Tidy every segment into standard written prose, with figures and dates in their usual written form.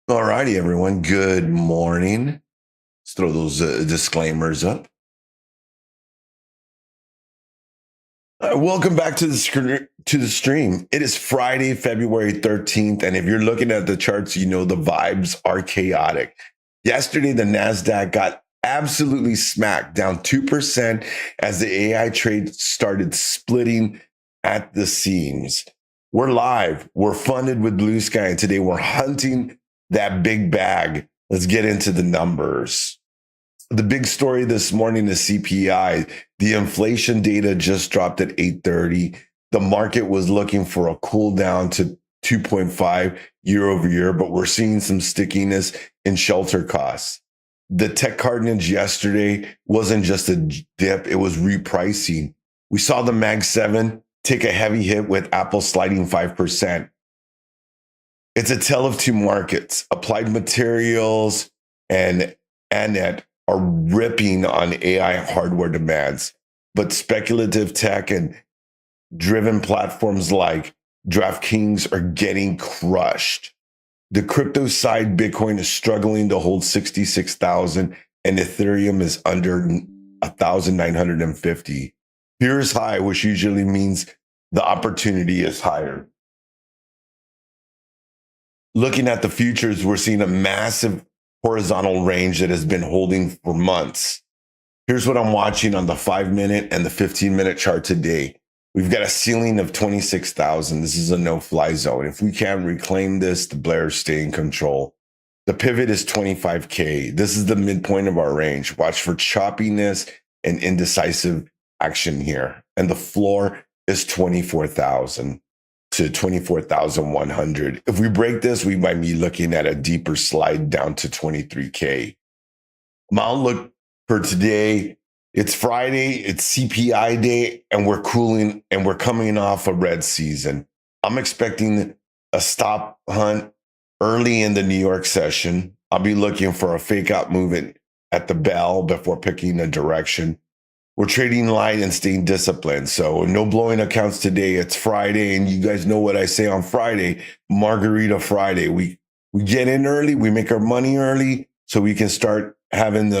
All righty, everyone. Good morning. Let's throw those disclaimers up. Welcome back to the stream. It is Friday, February 13th, and if you're looking at the charts, you know the vibes are chaotic. Yesterday, the Nasdaq got absolutely smacked, down 2% as the AI trade started splitting at the seams. We're live. We're funded with Blue Sky, and today we're hunting that big bag. Let's get into the numbers. The big story this morning is CPI. The inflation data just dropped at 8:30. The market was looking for a cool down to 2.5 year over year, but we're seeing some stickiness in shelter costs. The tech carnage yesterday wasn't just a dip, it was repricing. We saw the Mag 7 take a heavy hit with Apple sliding 5%. It's a tale of two markets. Applied Materials and Anet are ripping on AI hardware demands, but speculative tech and driven platforms like DraftKings are getting crushed. The crypto side, Bitcoin is struggling to hold 66,000 and Ethereum is under 1,950. Fear is high, which usually means the opportunity is higher. Looking at the futures, we're seeing a massive horizontal range that has been holding for months. Here's what I'm watching on the 5-minute and the 15-minute chart today. We've got a ceiling of 26,000. This is a no-fly zone. If we can't reclaim this, the Blairs stay in control. The pivot is 25K. This is the midpoint of our range. Watch for choppiness and indecisive action here. And the floor is 24,000 to 24,100. If we break this, we might be looking at a deeper slide down to 23K. My outlook for today, it's Friday, it's CPI day, and we're cooling and we're coming off a red season. I'm expecting a stop hunt early in the New York session. I'll be looking for a fake out movement at the bell before picking a direction. We're trading light and staying disciplined. So no blowing accounts today. It's Friday, and you guys know what I say on Friday, Margarita Friday. We get in early, we make our money early, so we can start having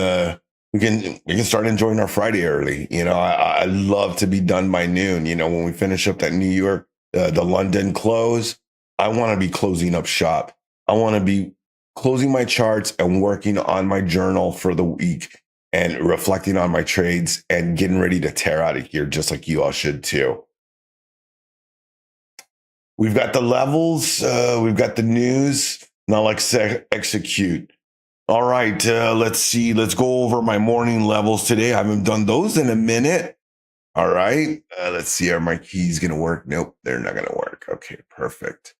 we can start enjoying our Friday early. You know, I love to be done by noon. You know, when we finish up that New York, the London close, I want to be closing up shop. I want to be closing my charts and working on my journal for the week, and reflecting on my trades and getting ready to tear out of here, just like you all should too. We've got the levels, we've got the news. Now let's execute. All right, let's see. Let's go over my morning levels today. I haven't done those in a minute. All right, let's see. Are my keys going to work? Nope, they're not going to work. Okay, perfect.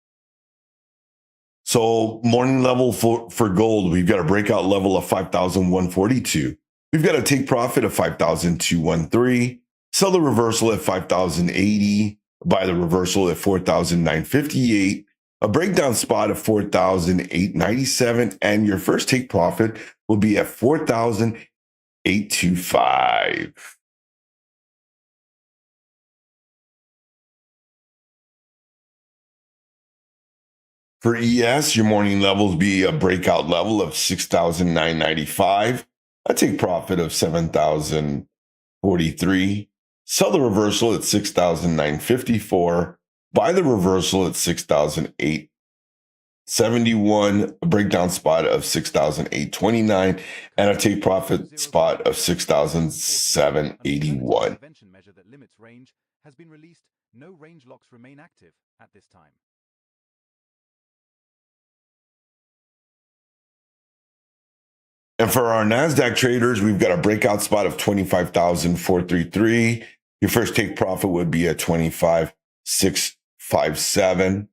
So morning level for gold, we've got a breakout level of 5,142. We've got a take profit of 5,213, sell the reversal at 5,080, buy the reversal at 4,958, a breakdown spot of 4,897, and your first take profit will be at 4,825. For ES, your morning levels be a breakout level of 6,995. I take profit of 7,043. Sell the reversal at 6,954. Buy the reversal at 6,871. A breakdown spot of 6,829, and a take profit spot of 6,781. Measure that limits range has been released. No range locks remain active at this time. And for our NASDAQ traders, we've got a breakout spot of 25,433. Your first take profit would be at 25,657.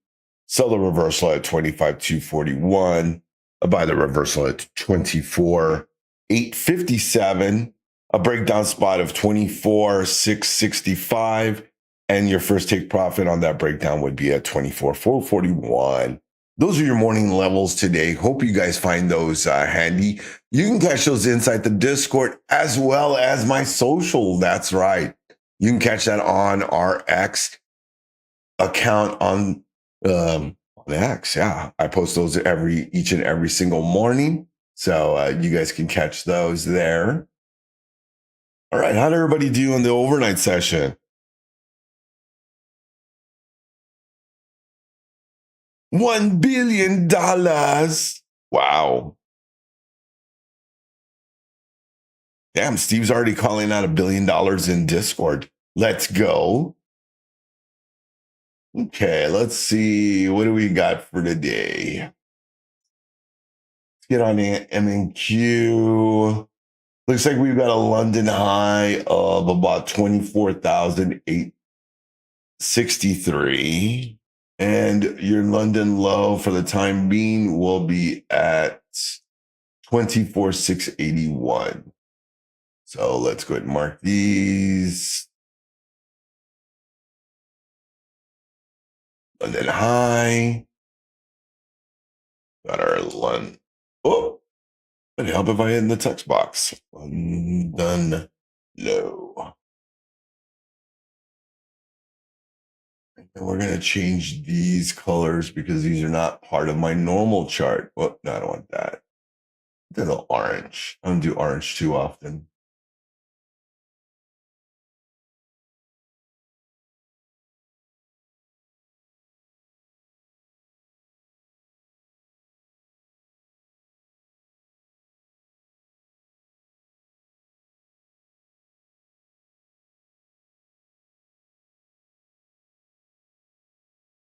Sell the reversal at 25,241. Buy the reversal at 24,857. A breakdown spot of 24,665. And your first take profit on that breakdown would be at 24,441. Those are your morning levels today. Hope you guys find those handy. You can catch those inside the Discord as well as my social. That's right. You can catch that on our X account on X, yeah. I post those each and every single morning. So you guys can catch those there. All right. How'd everybody do on the overnight session? $1 billion. Wow. Damn, Steve's already calling out $1 billion in Discord. Let's go. Okay, let's see. What do we got for today? Let's get on MNQ. Looks like we've got a London high of about 24,863. And your London low for the time being will be at 24,681. So let's go ahead and mark these. London high. Got our London. Oh, it'd help if I hit in the text box. London low. And we're going to change these colors because these are not part of my normal chart. Oh, no, I don't want that. Did an orange. I don't do orange too often.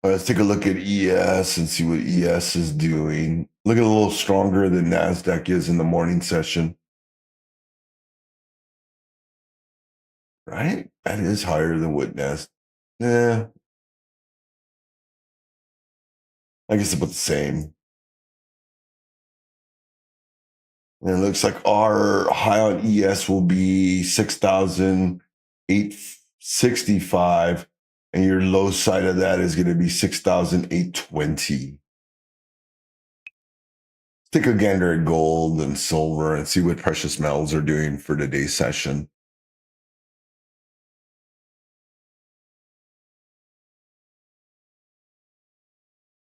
Let's take a look at ES and see what ES is doing. Looking a little stronger than NASDAQ is in the morning session. Right? That is higher than what NASDAQ. Yeah. I guess it's about the same. And it looks like our high on ES will be 6,865. And your low side of that is going to be 6,820. Let's take a gander at gold and silver and see what precious metals are doing for today's session.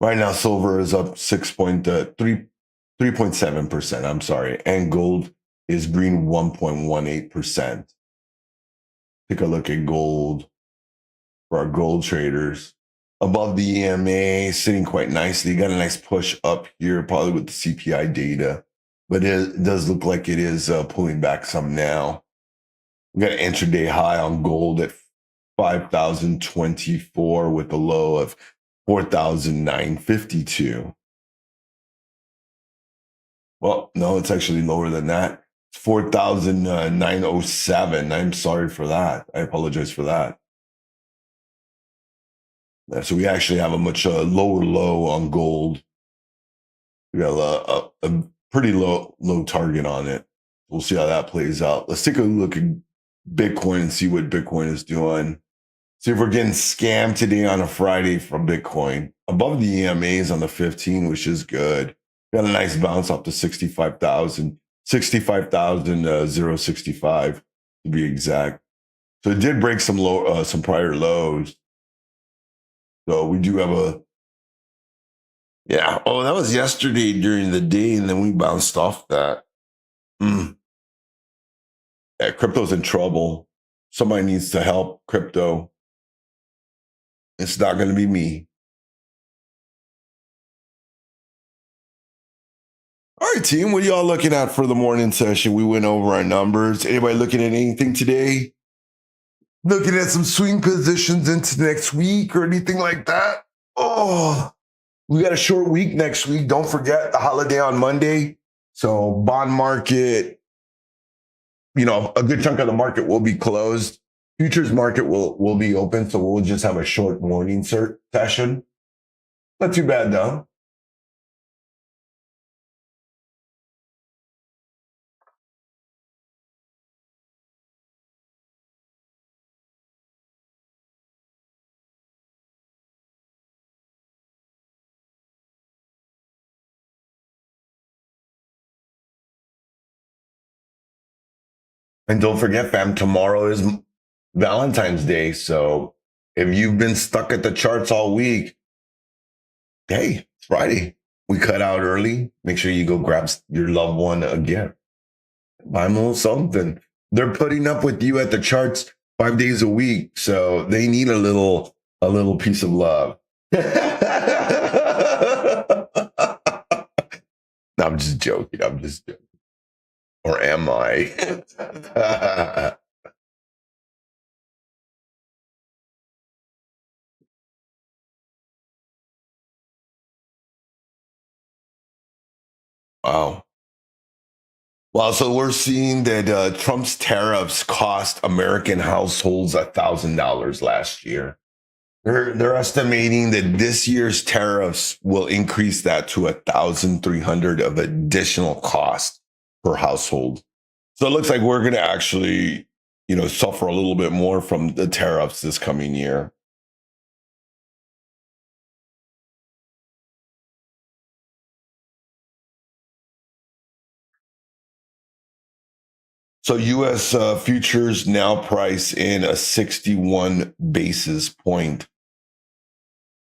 Right now, silver is up 3.7%. I'm sorry. And gold is green 1.18%. Take a look at gold for our gold traders. Above the EMA, sitting quite nicely. Got a nice push up here, probably with the CPI data. But it does look like it is pulling back some now. We got an intraday high on gold at 5,024 with a low of 4,952. Well, no, it's actually lower than that. It's 4,907. I'm sorry for that. I apologize for that. So we actually have a much lower low on gold. We got a pretty low target on it. We'll see how that plays out. Let's take a look at Bitcoin and see what Bitcoin is doing. See if we're getting scammed today on a Friday from Bitcoin. Above the EMAs on the 15, which is good. Got a nice bounce up to 65,000, 065 to be exact. So it did break some prior lows. So we do have yeah. Oh, that was yesterday during the day, and then we bounced off that. Yeah, crypto's in trouble. Somebody needs to help crypto. It's not going to be me. All right, team. What are y'all looking at for the morning session? We went over our numbers. Anybody looking at anything today? Looking at some swing positions into next week or anything like that? Oh, we got a short week next week. Don't forget the holiday on Monday. So bond market, a good chunk of the market will be closed. Futures market will be open. So we'll just have a short morning session. Not too bad though. And don't forget, fam, tomorrow is Valentine's Day. So if you've been stuck at the charts all week, Hey, it's Friday. We cut out early. Make sure you go grab your loved one a gift. Buy them a little something. They're putting up with you at the charts 5 days a week, so they need a little piece of love. No, I'm just joking. I'm just joking. Or am I? Wow. Well, so we're seeing that Trump's tariffs cost American households $1,000 last year. They're estimating that this year's tariffs will increase that to 1,300 of additional cost per household. So it looks like we're going to actually, suffer a little bit more from the tariffs this coming year. So U.S. Futures now price in a 61 basis point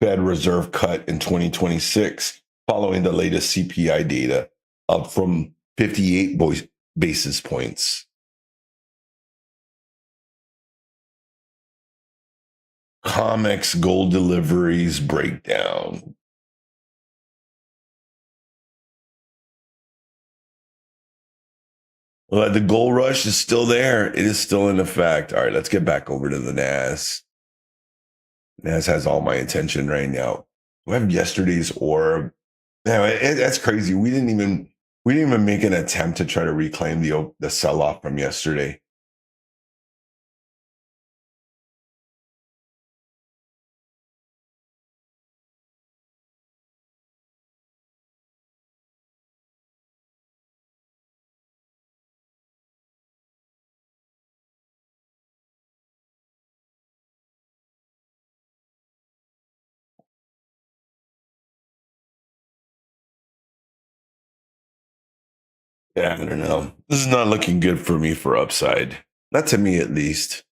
Fed Reserve cut in 2026, following the latest CPI data, up from 58 basis points. Comex gold deliveries breakdown. Well, the gold rush is still there. It is still in effect. All right, let's get back over to the NAS. NAS has all my attention right now. We have yesterday's orb. Yeah, that's crazy. We didn't even make an attempt to try to reclaim the sell off from yesterday. Yeah, I don't know. This is not looking good for me for upside. Not to me, at least.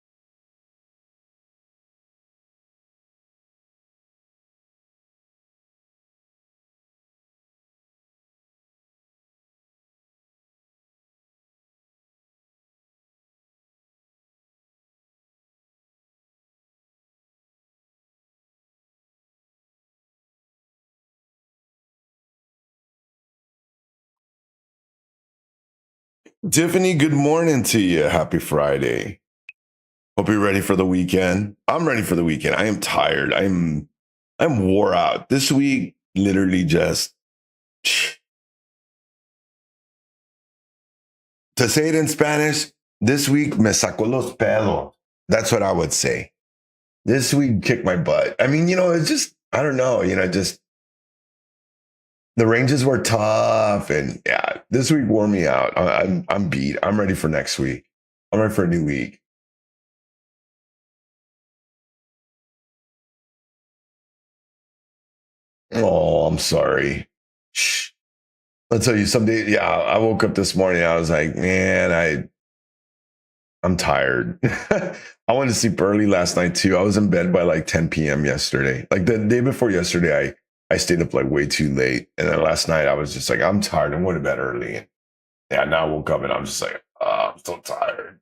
Tiffany, good morning to you. Happy Friday. Hope you're ready for the weekend. I'm ready for the weekend. I am tired. I'm wore out. This week, literally just to say it in Spanish, this week me sacó los pelos. That's what I would say. This week kicked my butt. I mean, it's just, I don't know, just the ranges were tough, and yeah, this week wore me out. I'm beat. I'm ready for next week. I'm ready for a new week. Oh, I'm sorry. Shh. I'll tell you someday. Yeah, I woke up this morning. I was like, man, I'm tired. I went to sleep early last night too. I was in bed by like 10 p.m. yesterday. Like the day before yesterday, I stayed up like way too late, and then last night I was just like, I'm tired. I'm going to bed early. Yeah, now I woke up and I'm just like, oh, I'm so tired.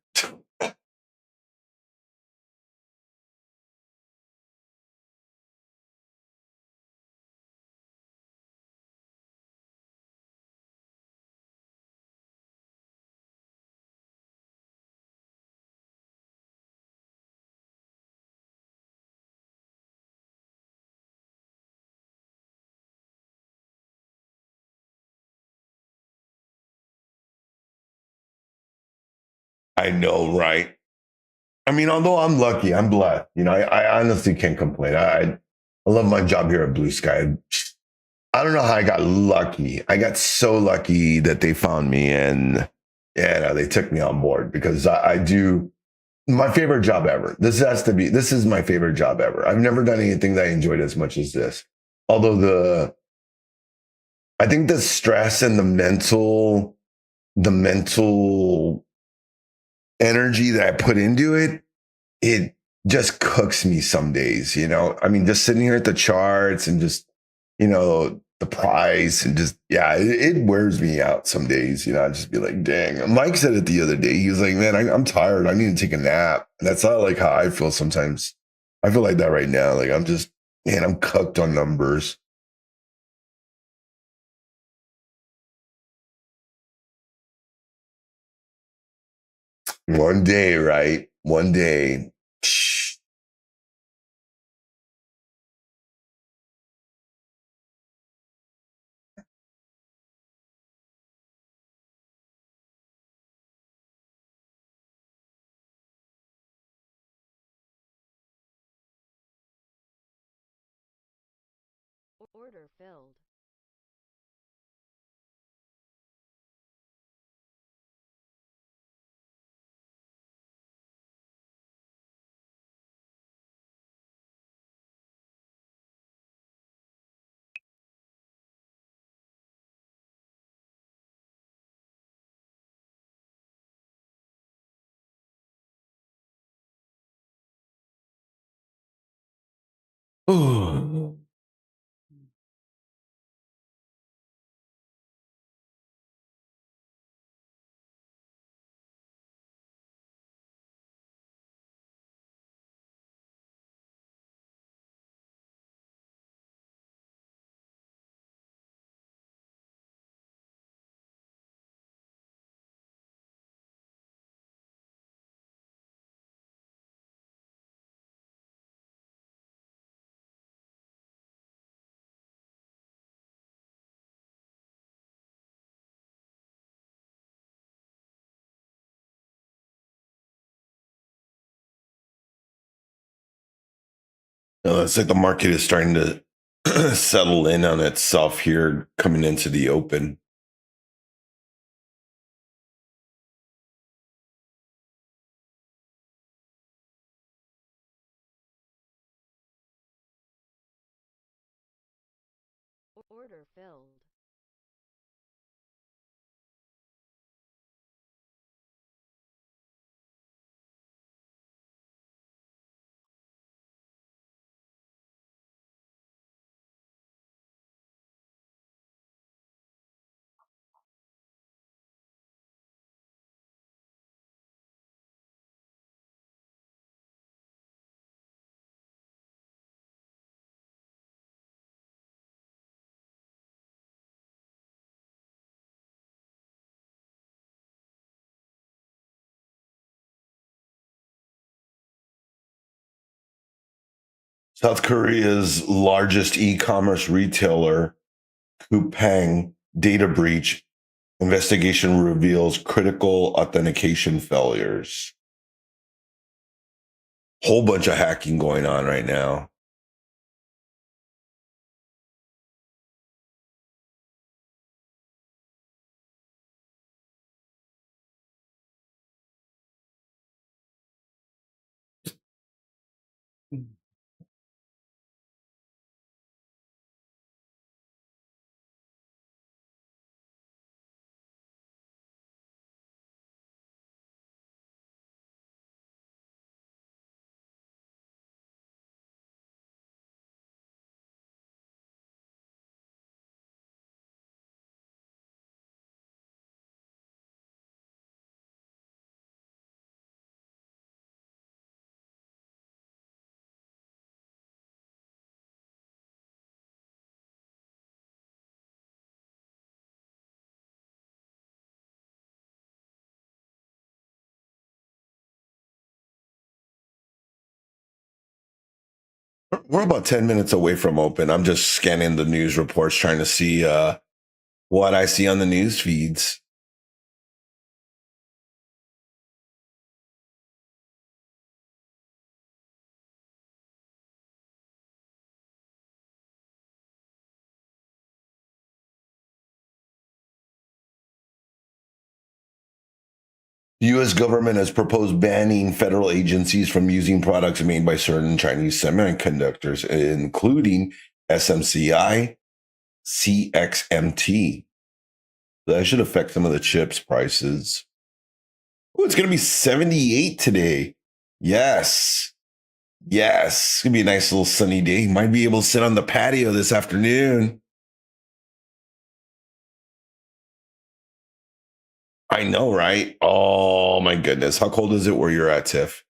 I know, right? I mean, although I'm lucky, I'm blessed. I honestly can't complain. I love my job here at Blue Sky. I don't know how I got lucky. I got so lucky that they found me, and yeah, they took me on board because I do my favorite job ever. This is my favorite job ever. I've never done anything that I enjoyed as much as this. Although I think the stress and the mental energy that I put into it just cooks me some days. I mean, just sitting here at the charts and just the price and just, yeah, it wears me out some days. I just be like, dang. Mike said it the other day. He was like, man, I'm tired. I need to take a nap. And that's not like how I feel sometimes. I feel like that right now. Like I'm just, man, I'm cooked on numbers. One day, right? One day. Order filled. It's like the market is starting to settle in on itself here coming into the open. Order filled. South Korea's largest e-commerce retailer, Coupang, data breach investigation reveals critical authentication failures. Whole bunch of hacking going on right now. We're about 10 minutes away from open. I'm just scanning the news reports, trying to see what I see on the news feeds. The U.S. government has proposed banning federal agencies from using products made by certain Chinese semiconductors, including SMCI, CXMT. That should affect some of the chips prices. Oh, it's going to be 78 today. Yes. Yes, it's gonna be a nice little sunny day. Might be able to sit on the patio this afternoon. I know, right? Oh my goodness. How cold is it where you're at, Tiff?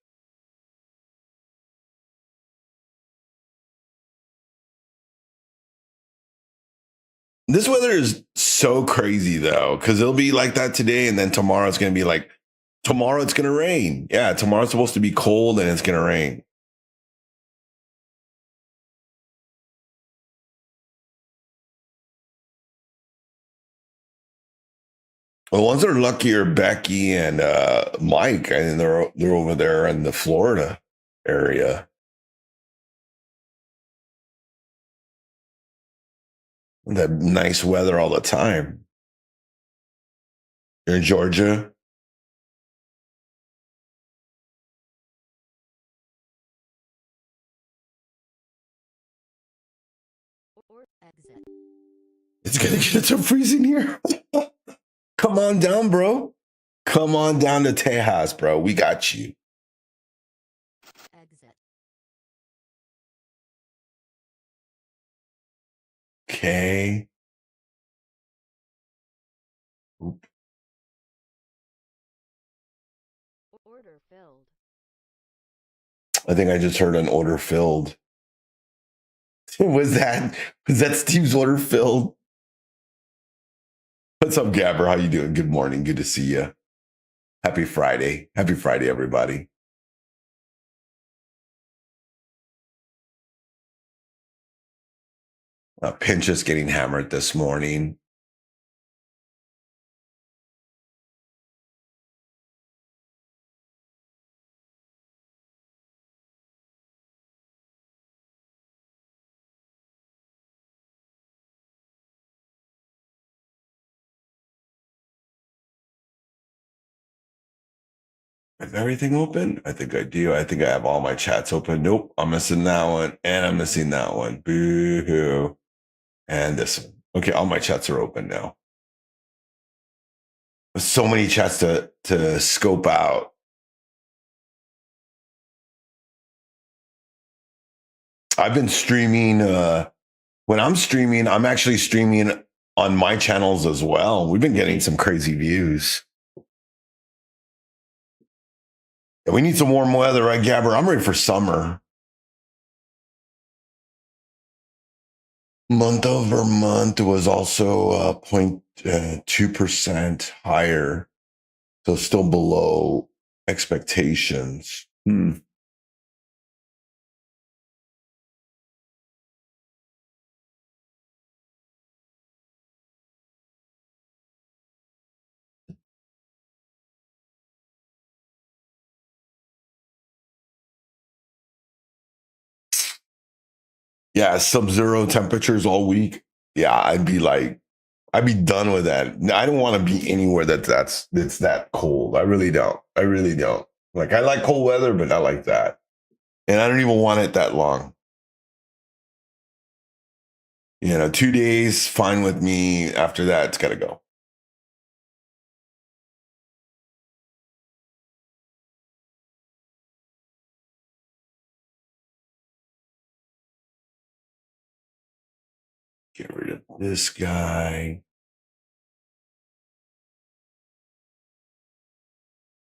This weather is so crazy though, because it'll be like that today, and then tomorrow it's gonna be like tomorrow it's gonna rain. Yeah, tomorrow's supposed to be cold and it's gonna rain. The ones that are lucky are Becky and Mike, and they're over there in the Florida area. That nice weather all the time. You're in Georgia. Or exit. It's gonna get to freezing here. Come on down, bro. Come on down to Tejas, bro. We got you. Exit. Okay. Oop. Order filled. I think I just heard an order filled. Was that Steve's order filled? What's up, Gabber? How you doing? Good morning. Good to see you. Happy Friday. Happy Friday, everybody. Pinchas getting hammered this morning. Is everything open? I think I do. I think I have all my chats open. Nope, I'm missing that one, and I'm missing that one. Boo hoo. And this one. Okay, all my chats are open now. So many chats to scope out. I've been streaming. When I'm streaming, I'm actually streaming on my channels as well. We've been getting some crazy views. Yeah, we need some warm weather, right, Gabber? I'm ready for summer. Month over month was also 0.2% higher. So still below expectations. Yeah, sub-zero temperatures all week. Yeah, I'd be done with that. I don't want to be anywhere that's that cold. I really don't. I really don't. Like I like cold weather, but not like that. And I don't even want it that long. 2 days, fine with me. After that, it's gotta go. Get rid of this guy.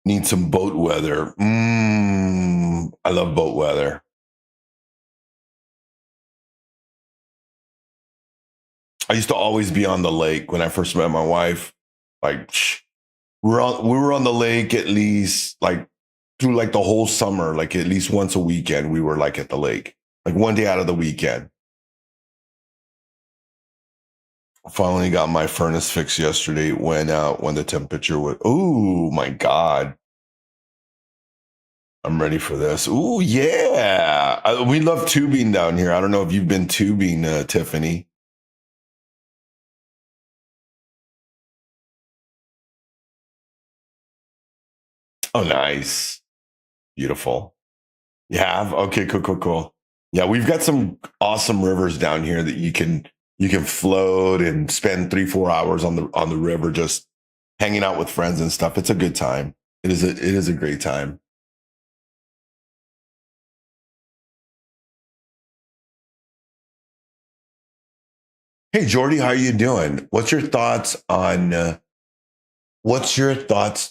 Need some boat weather. I love boat weather. I used to always be on the lake when I first met my wife. Like we were on the lake at least like through like the whole summer, like at least once a weekend, we were like at the lake, like one day out of the weekend. Finally got my furnace fixed yesterday. Went out when the temperature was, oh my God. I'm ready for this. Oh yeah. We love tubing down here. I don't know if you've been tubing, Tiffany. Oh, nice. Beautiful. You have? Okay, cool, cool, cool. Yeah, we've got some awesome rivers down here that you can float and spend 3-4 hours on the river just hanging out with friends and stuff. It's a good time. It is a great time. Hey, Jordy, how you doing? What's your thoughts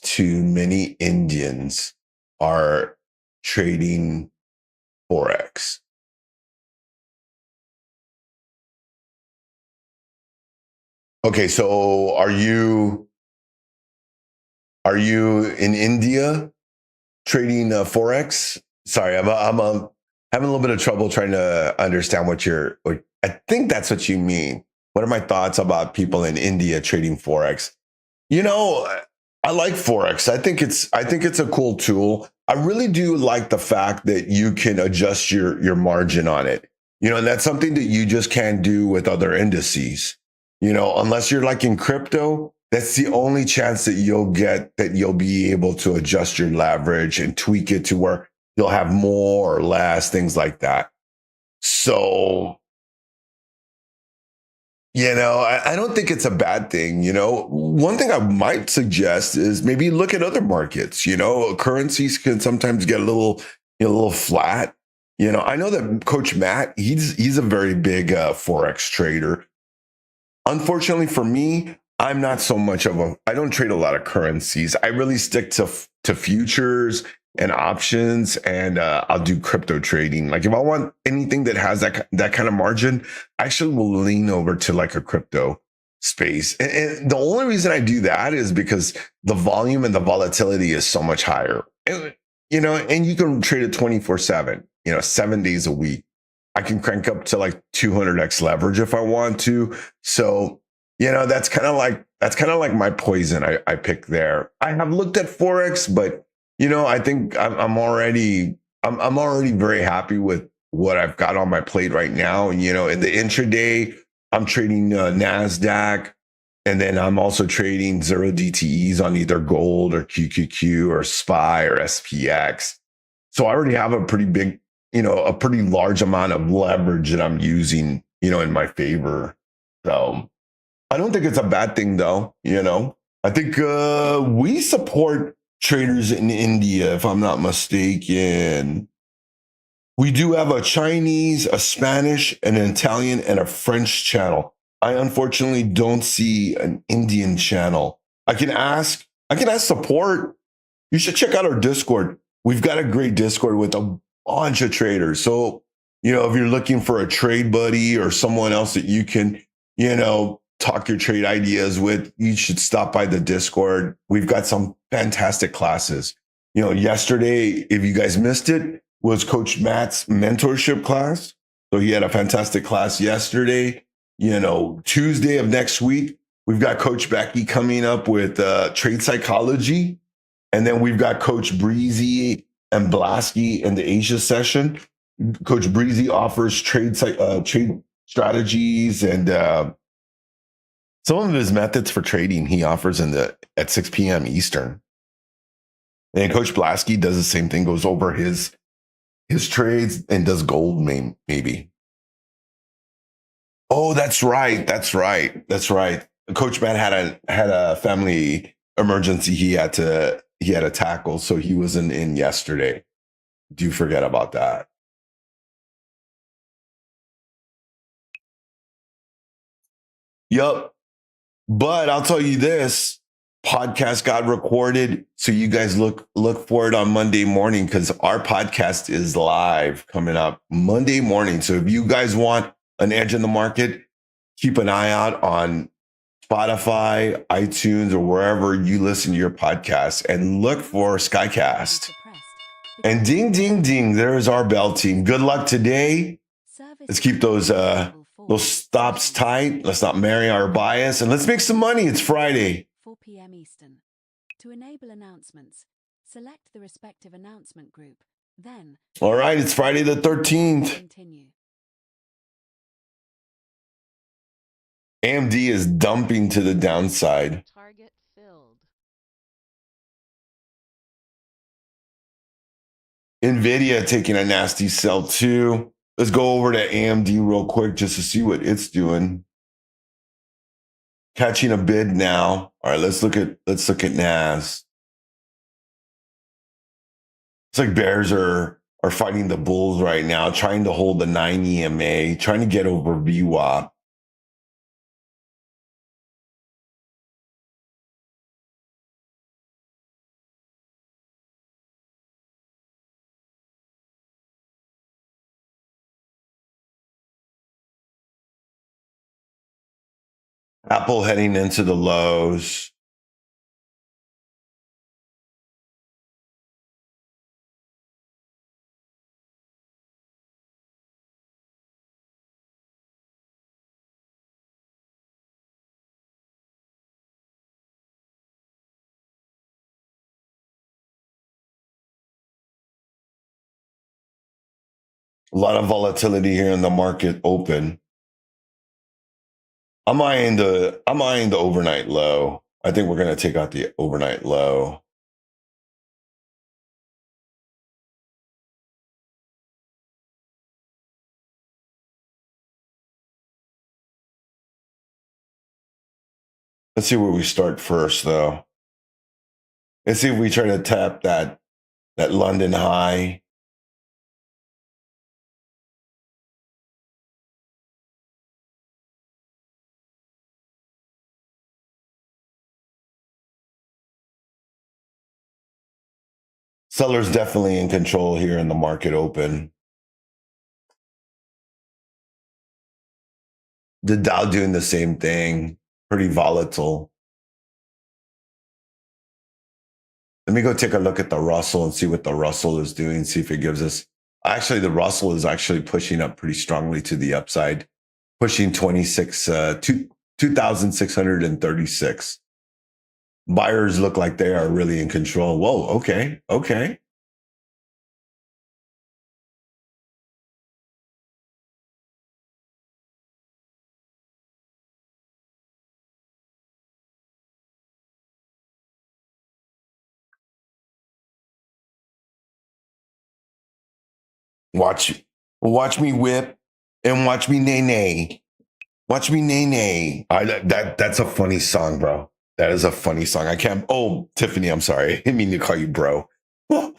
to many Indians are trading Forex? Okay, so are you in India trading Forex? Sorry, I'm having a little bit of trouble trying to understand what I think that's what you mean. What are my thoughts about people in India trading Forex? You know, I like Forex. I think it's a cool tool. I really do like the fact that you can adjust your margin on it. And that's something that you just can't do with other indices. Unless you're like in crypto, that's the only chance that you'll get that you'll be able to adjust your leverage and tweak it to where you'll have more or less, things like that. So I don't think it's a bad thing. One thing I might suggest is maybe look at other markets. Currencies can sometimes get a little flat. I know that Coach Matt, he's a very big forex trader. Unfortunately for me, I'm not so much of a. I don't trade a lot of currencies. I really stick to futures and options, and I'll do crypto trading. Like if I want anything that has that kind of margin, I actually will lean over to like a crypto space. And the only reason I do that is because the volume and the volatility is so much higher. And you can trade it 24/7. 7 days a week. I can crank up to like 200x leverage if I want to. So, that's kind of like my poison I pick there. I have looked at Forex, but I think I'm already very happy with what I've got on my plate right now. And in the intraday, I'm trading Nasdaq, and then I'm also trading zero DTEs on either gold or QQQ or SPY or SPX. So I already have a pretty large amount of leverage that I'm using, in my favor. So I don't think it's a bad thing though. I think we support traders in India, if I'm not mistaken. We do have a Chinese, a Spanish, an Italian, and a French channel. I unfortunately don't see an Indian channel. I can ask support. You should check out our Discord. We've got a great Discord with a bunch of traders. So, if you're looking for a trade buddy or someone else that you can, talk your trade ideas with, you should stop by the Discord. We've got some fantastic classes. Yesterday, if you guys missed it, was Coach Matt's mentorship class. So he had a fantastic class yesterday. Tuesday of next week, we've got Coach Becky coming up with trade psychology. And then we've got Coach Breezy and BluSky in the Asia session. Coach Breezy offers trade strategies and some of his methods for trading. He offers at 6 p.m. Eastern. And Coach BluSky does the same thing. Goes over his trades and does gold maybe. Oh, that's right. That's right. That's right. Coach Matt had a family emergency he had to tackle, so he wasn't in yesterday. Do forget about that. Yup. But I'll tell you this, podcast got recorded, so you guys look for it on Monday morning because our podcast is live coming up Monday morning. So if you guys want an edge in the market, keep an eye out on Spotify, iTunes, or wherever you listen to your podcast, and look for Skycast. And ding, ding, ding, there's our bell team. Good luck today. Let's keep those stops tight. Let's not marry our bias, and let's make some money. It's Friday. 4 p.m. Eastern. To enable announcements, select the respective announcement group. Then, All right, it's Friday the 13th. continue. AMD is dumping to the downside. Target filled. NVIDIA taking a nasty sell too. Let's go over to AMD real quick just to see what it's doing. Catching a bid now. All right, let's look at NAS. It's like bears are fighting the bulls right now, trying to hold the 9 EMA, trying to get over VWAP. Apple heading into the lows. A lot of volatility here in the market open. I'm eyeing the overnight low. I think we're going to take out the overnight low. Let's see where we start first, though. Let's see if we try to tap that London high. Sellers definitely in control here in the market open. The Dow doing the same thing, pretty volatile. Let me go take a look at the Russell and see what the Russell is doing, see if it gives us. Actually, the Russell is actually pushing up pretty strongly to the upside, pushing 2,636. Buyers look like they are really in control. Whoa, okay, okay. Watch me whip and watch me nay nay. Watch me nay nay. That's a funny song, bro. That is a funny song. I can't. Oh, Tiffany, I'm sorry. I didn't mean to call you bro. Don't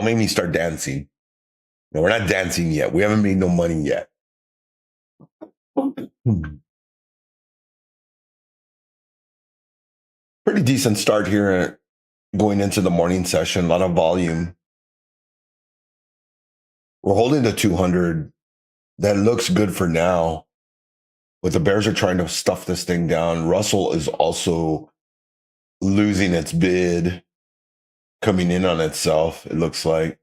make me start dancing. No, we're not dancing yet. We haven't made no money yet. Pretty decent start here going into the morning session. A lot of volume. We're holding the 200. That looks good for now. But the bears are trying to stuff this thing down. Russell is also losing its bid, coming in on itself, it looks like.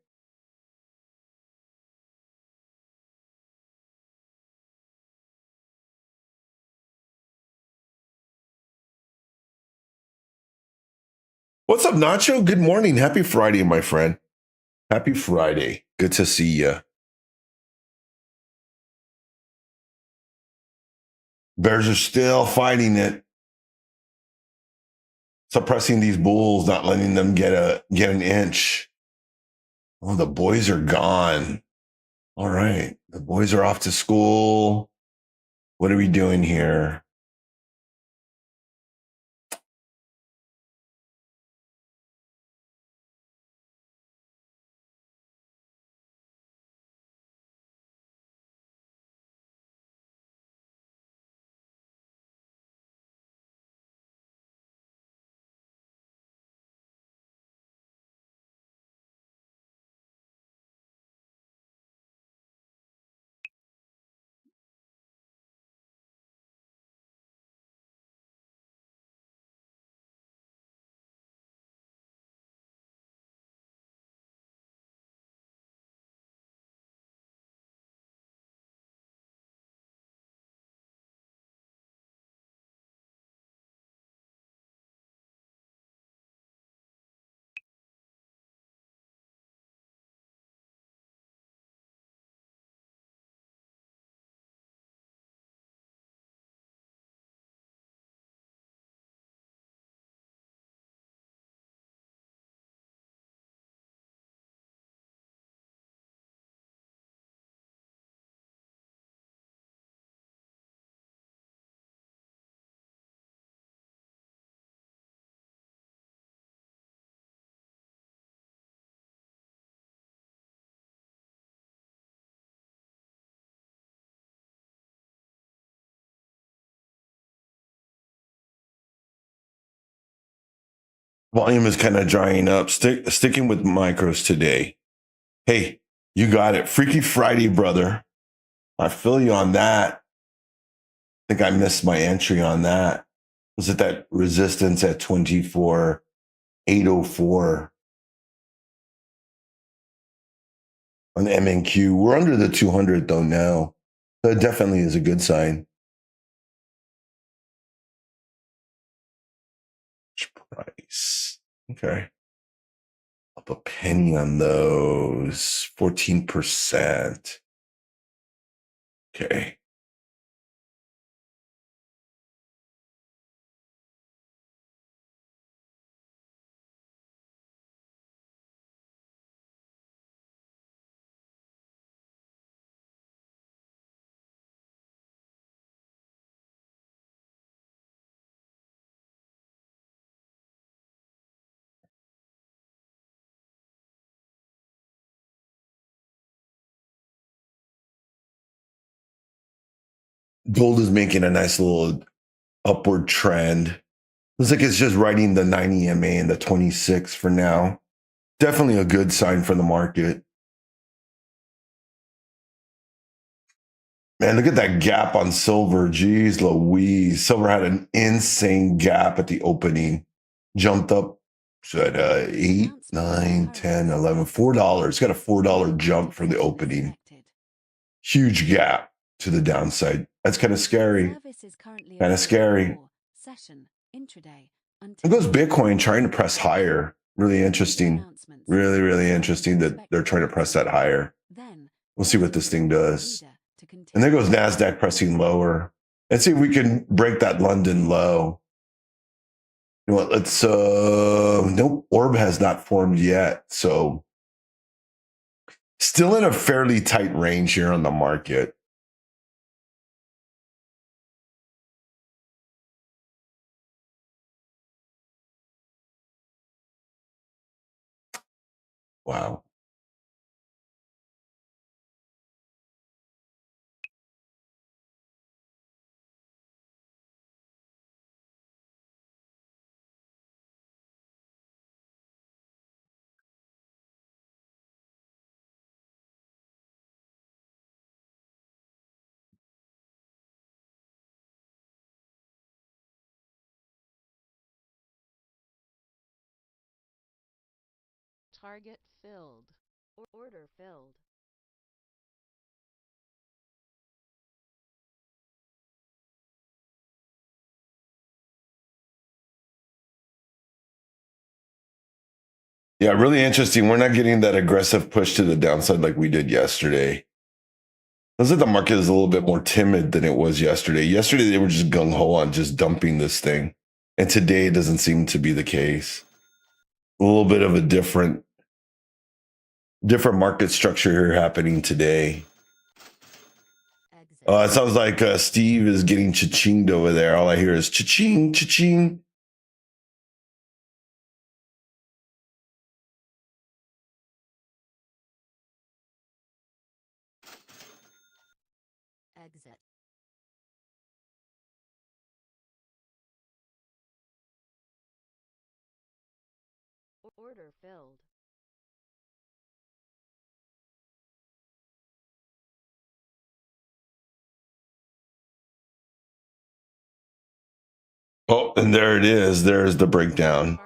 What's up, Nacho? Good morning. Happy Friday, my friend. Happy Friday. Good to see you. Bears are still fighting it. Suppressing these bulls, not letting them get an inch. Oh, the boys are gone. All right. The boys are off to school. What are we doing here? Volume is kind of drying up. Sticking with micros today. Hey, You got it. Freaky Friday, brother. I feel you on that. I think I missed my entry on that. Was it that resistance at 24,804 on MNQ? We're under the 200 though now. So it definitely is a good sign. Price. Okay. Up a penny on those. 14%. Okay. Gold is making a nice little upward trend. Looks like it's just riding the 90 MA and the 26 for now. Definitely a good sign for the market. Man, look at that gap on silver. Jeez Louise. Silver had an insane gap at the opening. Jumped up at 8, 9, 10, 11, $4. Got a $4 jump for the opening. Huge gap to the downside. That's kind of scary. Kind of scary. It goes Bitcoin trying to press higher. Really interesting. Really, really interesting that they're trying to press that higher. We'll see what this thing does. And there goes NASDAQ pressing lower. Let's see if we can break that London low. You know what? Let's, nope, orb has not formed yet. So still in a fairly tight range here on the market. Wow. Target filled. Order filled. Yeah, really interesting. We're not getting that aggressive push to the downside like we did yesterday. Looks like the market is a little bit more timid than it was yesterday. Yesterday, they were just gung ho on just dumping this thing. And today, it doesn't seem to be the case. A little bit of a different market structure here happening today. It sounds like Steve is getting cha-chinged over there. All I hear is cha-ching, cha-ching. Exit. Order filled. Oh, and there it is. There's the breakdown.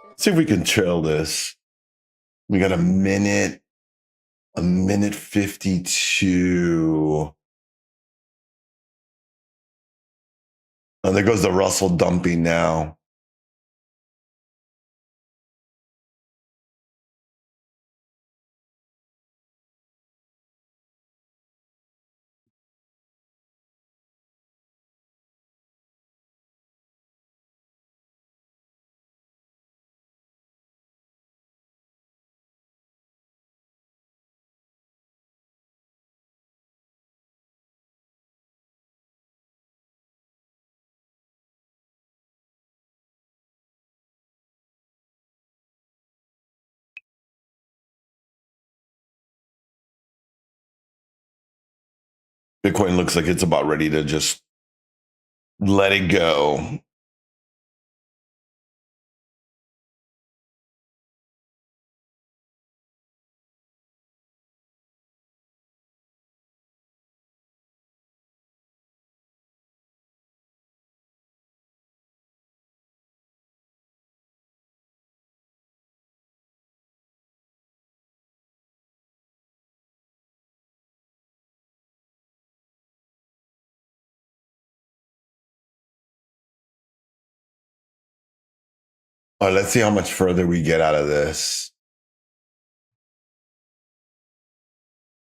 Let's see if we can trail this. We got a minute 52. And there goes the Russell dumping now. Bitcoin looks like it's about ready to just let it go. All right, let's see how much further we get out of this.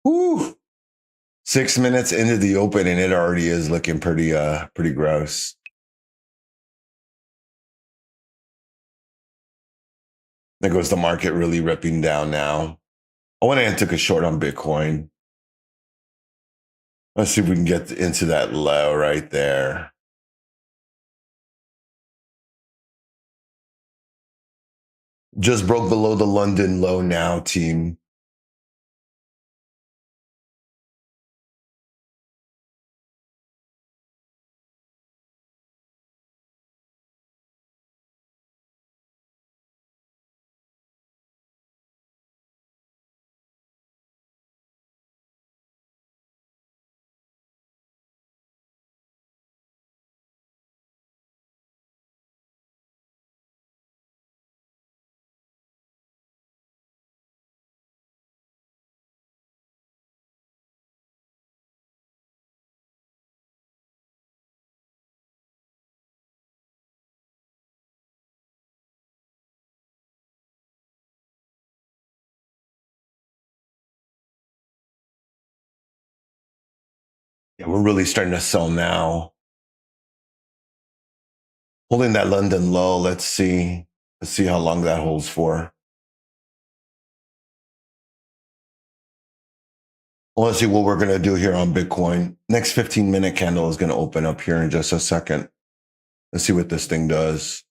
Woo! 6 minutes into the open and it already is looking pretty gross. There goes the market really ripping down now. I went ahead and took a short on Bitcoin. Let's see if we can get into that low right there. Just broke below the London low now, team. Yeah, we're really starting to sell now. Holding that London low. Let's see. Let's see how long that holds for. I want to see what we're going to do here on Bitcoin. Next 15-minute candle is going to open up here in just a second. Let's see what this thing does.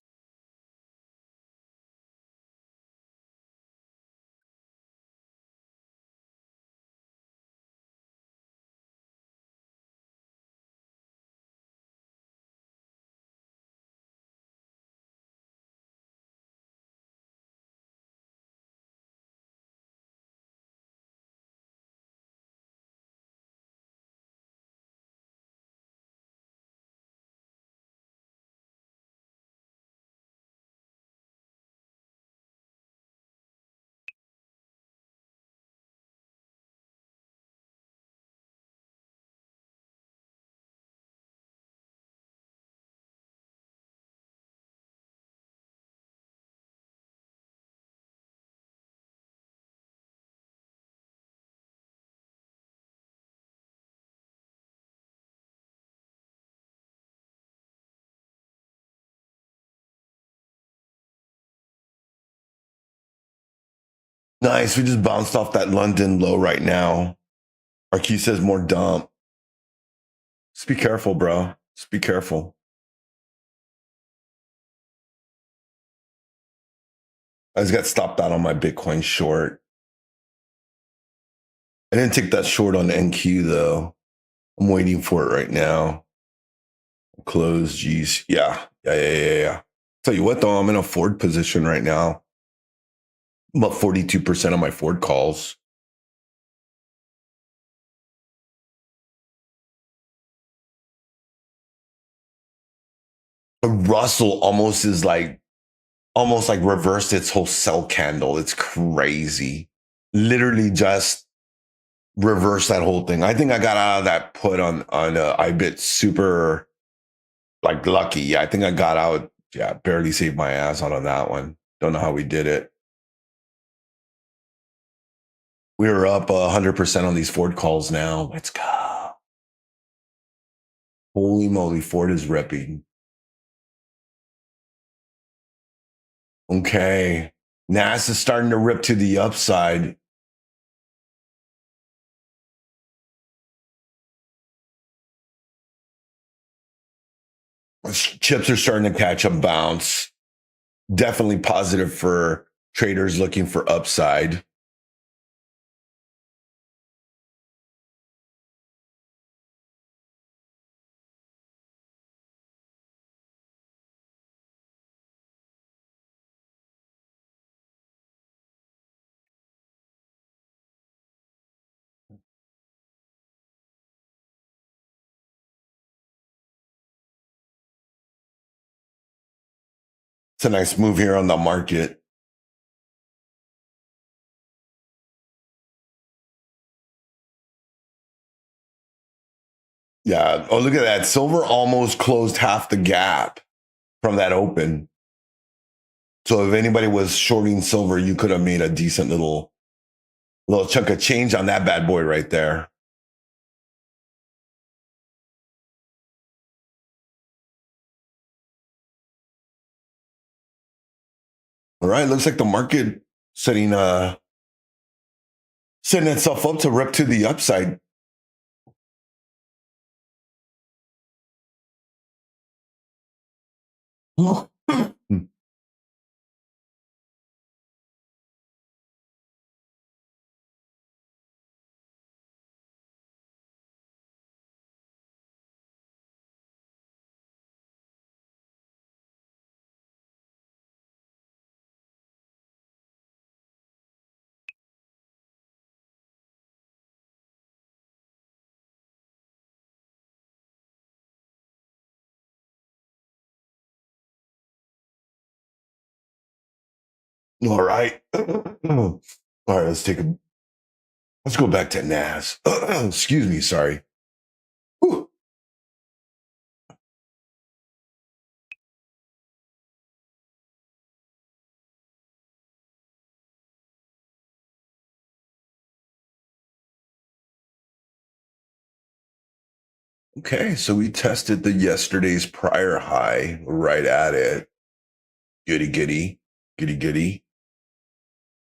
Nice. We just bounced off that London low right now. Our key says more dump. Just be careful, bro. Just be careful. I just got stopped out on my Bitcoin short. I didn't take that short on NQ though. I'm waiting for it right now. Close, geez. Yeah. Tell you what though, I'm in a Ford position right now. About 42% of my Ford calls. The Russell almost reversed its whole sell candle. It's crazy. Literally just reversed that whole thing. I think I got out of that put on IBIT super like lucky. Yeah, I think I got out. Yeah, barely saved my ass out on that one. Don't know how we did it. We were up 100% on these Ford calls now. Let's go. Holy moly, Ford is ripping. Okay. NAS is starting to rip to the upside. Chips are starting to catch a bounce. Definitely positive for traders looking for upside. It's a nice move here on the market. Yeah. Oh, look at that. Silver almost closed half the gap from that open. So if anybody was shorting silver, you could have made a decent little chunk of change on that bad boy right there. All right, looks like the market setting itself up to rip to the upside. All right. All right, let's go back to NAS. Excuse me, sorry. Whew. Okay, so we tested the yesterday's prior high right at it. Goody, goody, goody, goody.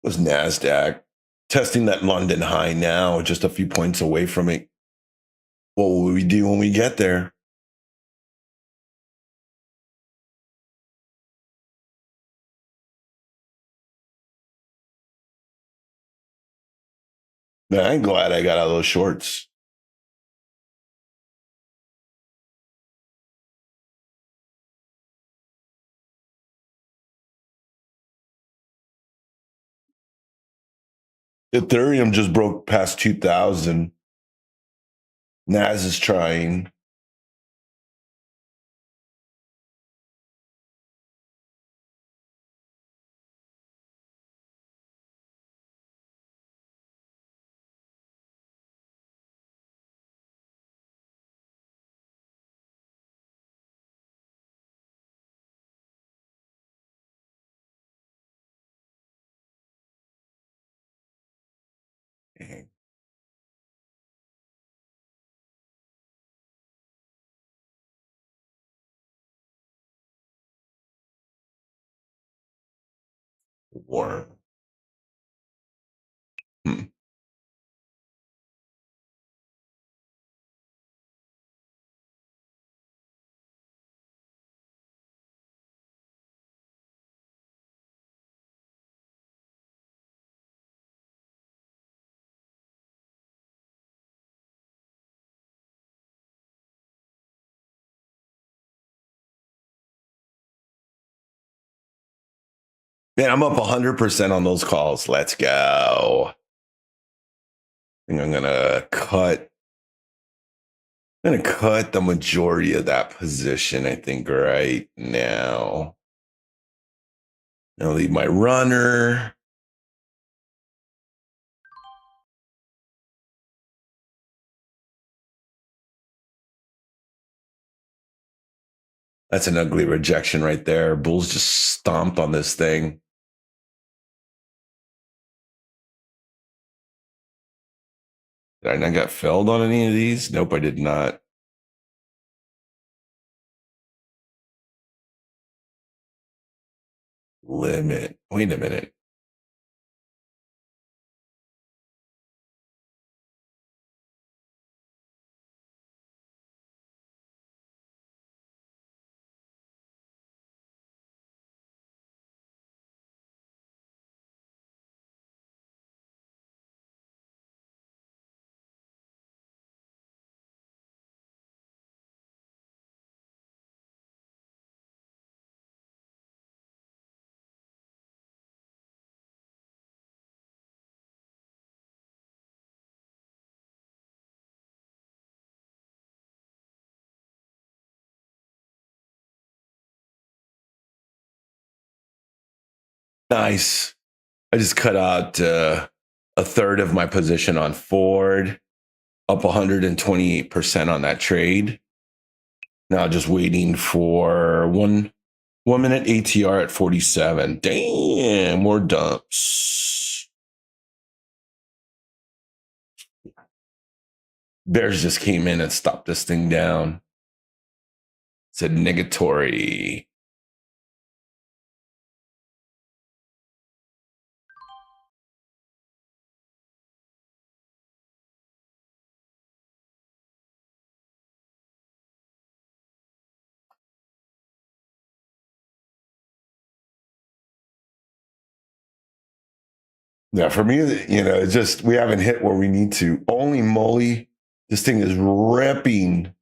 It was NASDAQ testing that London high now, just a few points away from it. What will we do when we get there? Man, I'm glad I got out of those shorts. Ethereum just broke past 2,000. Nas is trying. Warm. Hmm. Man, I'm up 100% on those calls. Let's go. I think I'm gonna cut the majority of that position, I think, right now. I'll leave my runner. That's an ugly rejection right there. Bulls just stomped on this thing. Did I not get filled on any of these? Nope, I did not. Limit. Wait a minute. Nice. I just cut out a third of my position on Ford, up 128% on that trade. Now just waiting for 1 minute ATR at 47. Damn, more dumps. Bears just came in and stopped this thing down. Said negatory. Yeah, for me, it's just we haven't hit where we need to. Holy moly, this thing is ripping.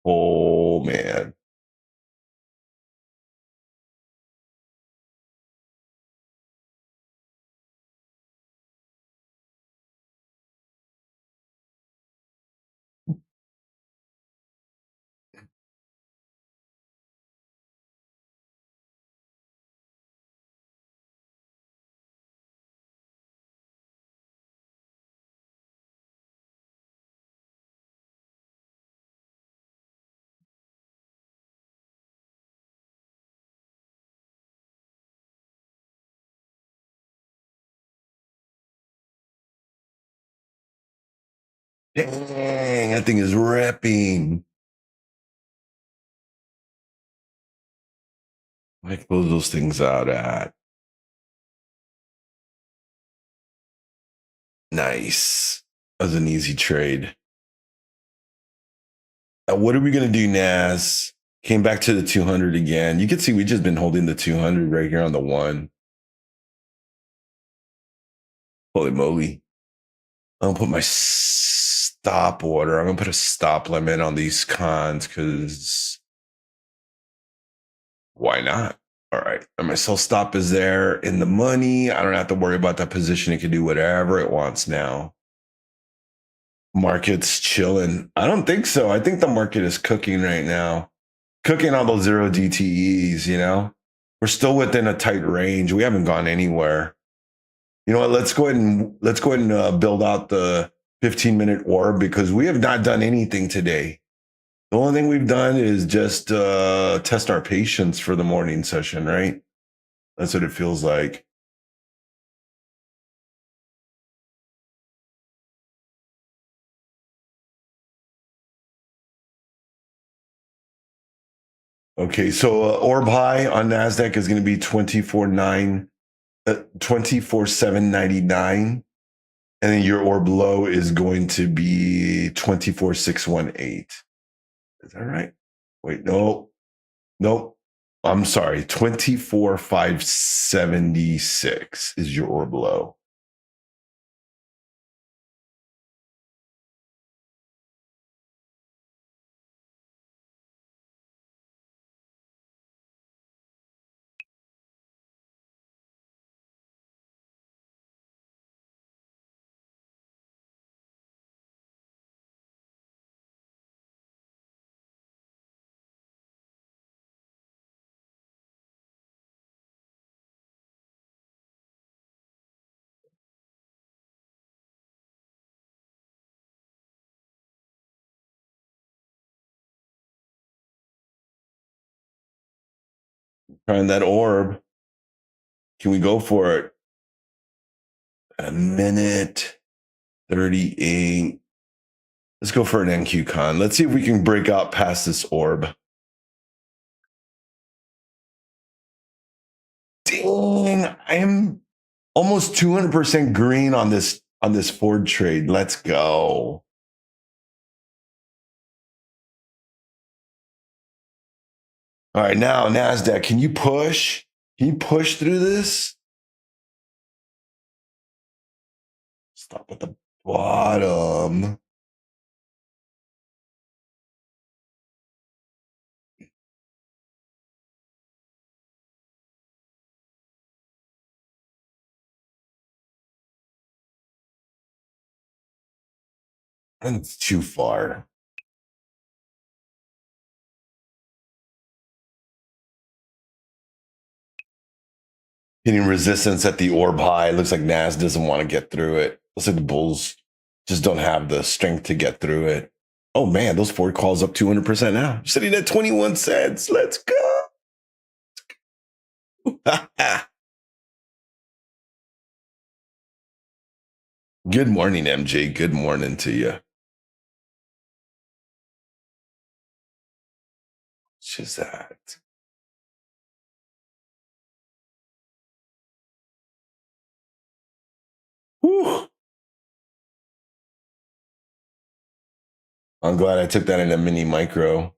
Oh man. Dang, that thing is ripping. I close those things out at. Nice. That was an easy trade. Now, what are we going to do, Naz? Came back to the 200 again. You can see we just been holding the 200 right here on the 1. Holy moly. I'm going to put my stop order. I'm going to put a stop limit on these cons because why not? All right. And my sell stop is there in the money. I don't have to worry about that position. It can do whatever it wants now. Market's chilling. I don't think so. I think the market is cooking right now. Cooking on those 0 DTEs, We're still within a tight range. We haven't gone anywhere. You know what? Let's go ahead and build out the 15-minute orb because we have not done anything today. The only thing we've done is just test our patience for the morning session, right? That's what it feels like. Okay, so orb high on NASDAQ is going to be 24,799. And then your orb low is going to be 24,618. Is that right? Wait, no. Nope. I'm sorry. 24,576 is your orb low. Trying that orb. Can we go for it? A minute 38. Let's go for an NQ con. Let's see if we can break out past this orb. Dang, I am almost 200% green on this Ford trade. Let's go. All right, now NASDAQ, can you push? Can you push through this? Stop at the bottom. That's too far. Hitting resistance at the orb high. Looks like Nas doesn't want to get through it. Looks like the bulls just don't have the strength to get through it. Oh man, those Ford calls up 200% now. Sitting at 21 cents. Let's go. Good morning, MJ. Good morning to you. What's that? Whew. I'm glad I took that in a mini micro.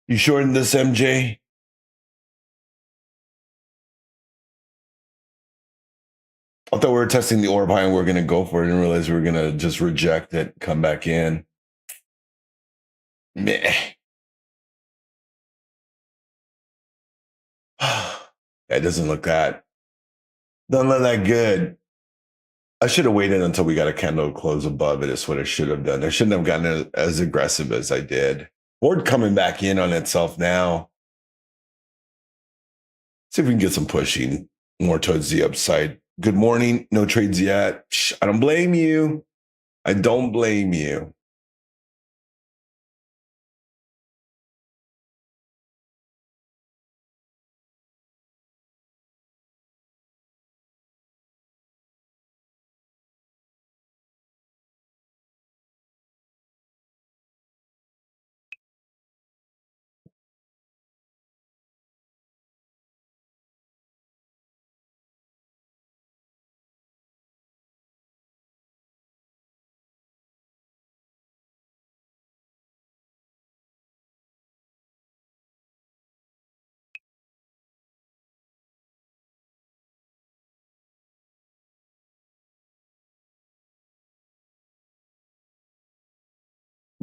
You shorting this, MJ? I thought we were testing the orb high and we were going to go for it. I didn't realize we were going to just reject it, come back in. Meh. That doesn't look that. Doesn't look that good. I should have waited until we got a candle close above it. Is what I should have done. I shouldn't have gotten as aggressive as I did. Board coming back in on itself now. See if we can get some pushing more towards the upside. Good morning. No trades yet. I don't blame you. I don't blame you.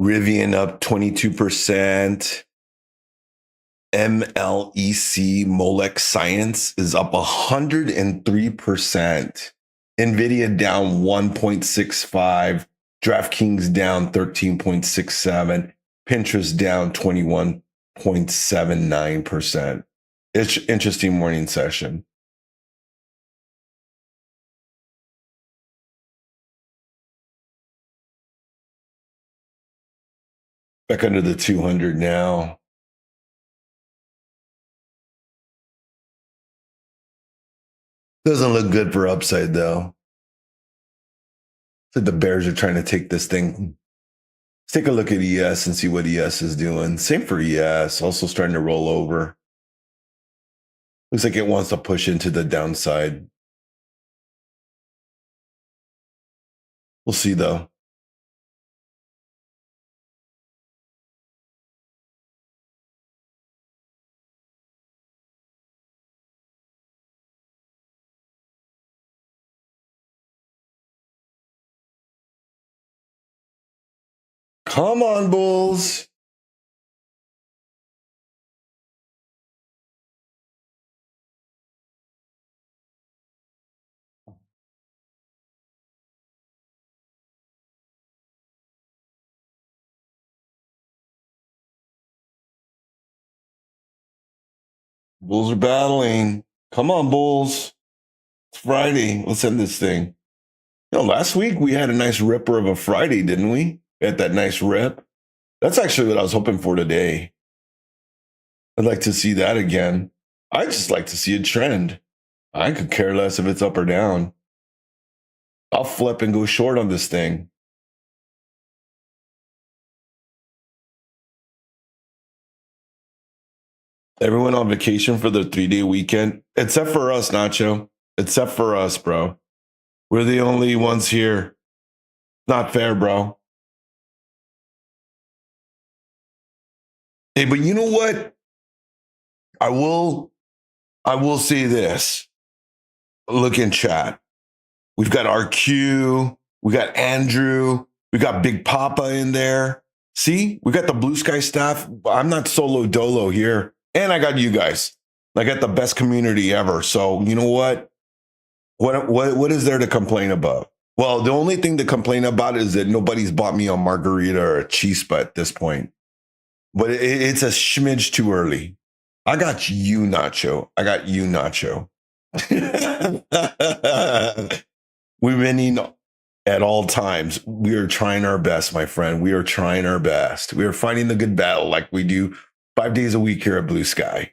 Rivian up 22%. MLEC Molex Science is up 103%. NVIDIA down 1.65. DraftKings down 13.67. Pinterest down 21.79%. It's interesting morning session. Back under the 200 now. Doesn't look good for upside though. So the bears are trying to take this thing. Let's take a look at ES and see what ES is doing. Same for ES, also starting to roll over. Looks like it wants to push into the downside. We'll see though. Come on, Bulls. Bulls are battling. Come on, Bulls. It's Friday. Let's end this thing. Last week we had a nice ripper of a Friday, didn't we? We had that nice rip. That's actually what I was hoping for today. I'd like to see that again. I just like to see a trend. I could care less if it's up or down. I'll flip and go short on this thing. Everyone on vacation for their 3-day weekend, except for us, Nacho. Except for us, bro. We're the only ones here. Not fair, bro. Hey, but you know what? I will say this. Look in chat. We've got RQ, we got Andrew, we got Big Papa in there. See, we got the Blue Sky staff. I'm not solo dolo here. And I got you guys. I got the best community ever. So you know what? What is there to complain about? Well, the only thing to complain about is that nobody's bought me a margarita or a chispa at this point. But it's a smidge too early. I got you, Nacho. I got you, Nacho. We're winning at all times. We are trying our best, my friend. We are trying our best. We are fighting the good battle like we do 5 days a week here at Blue Sky.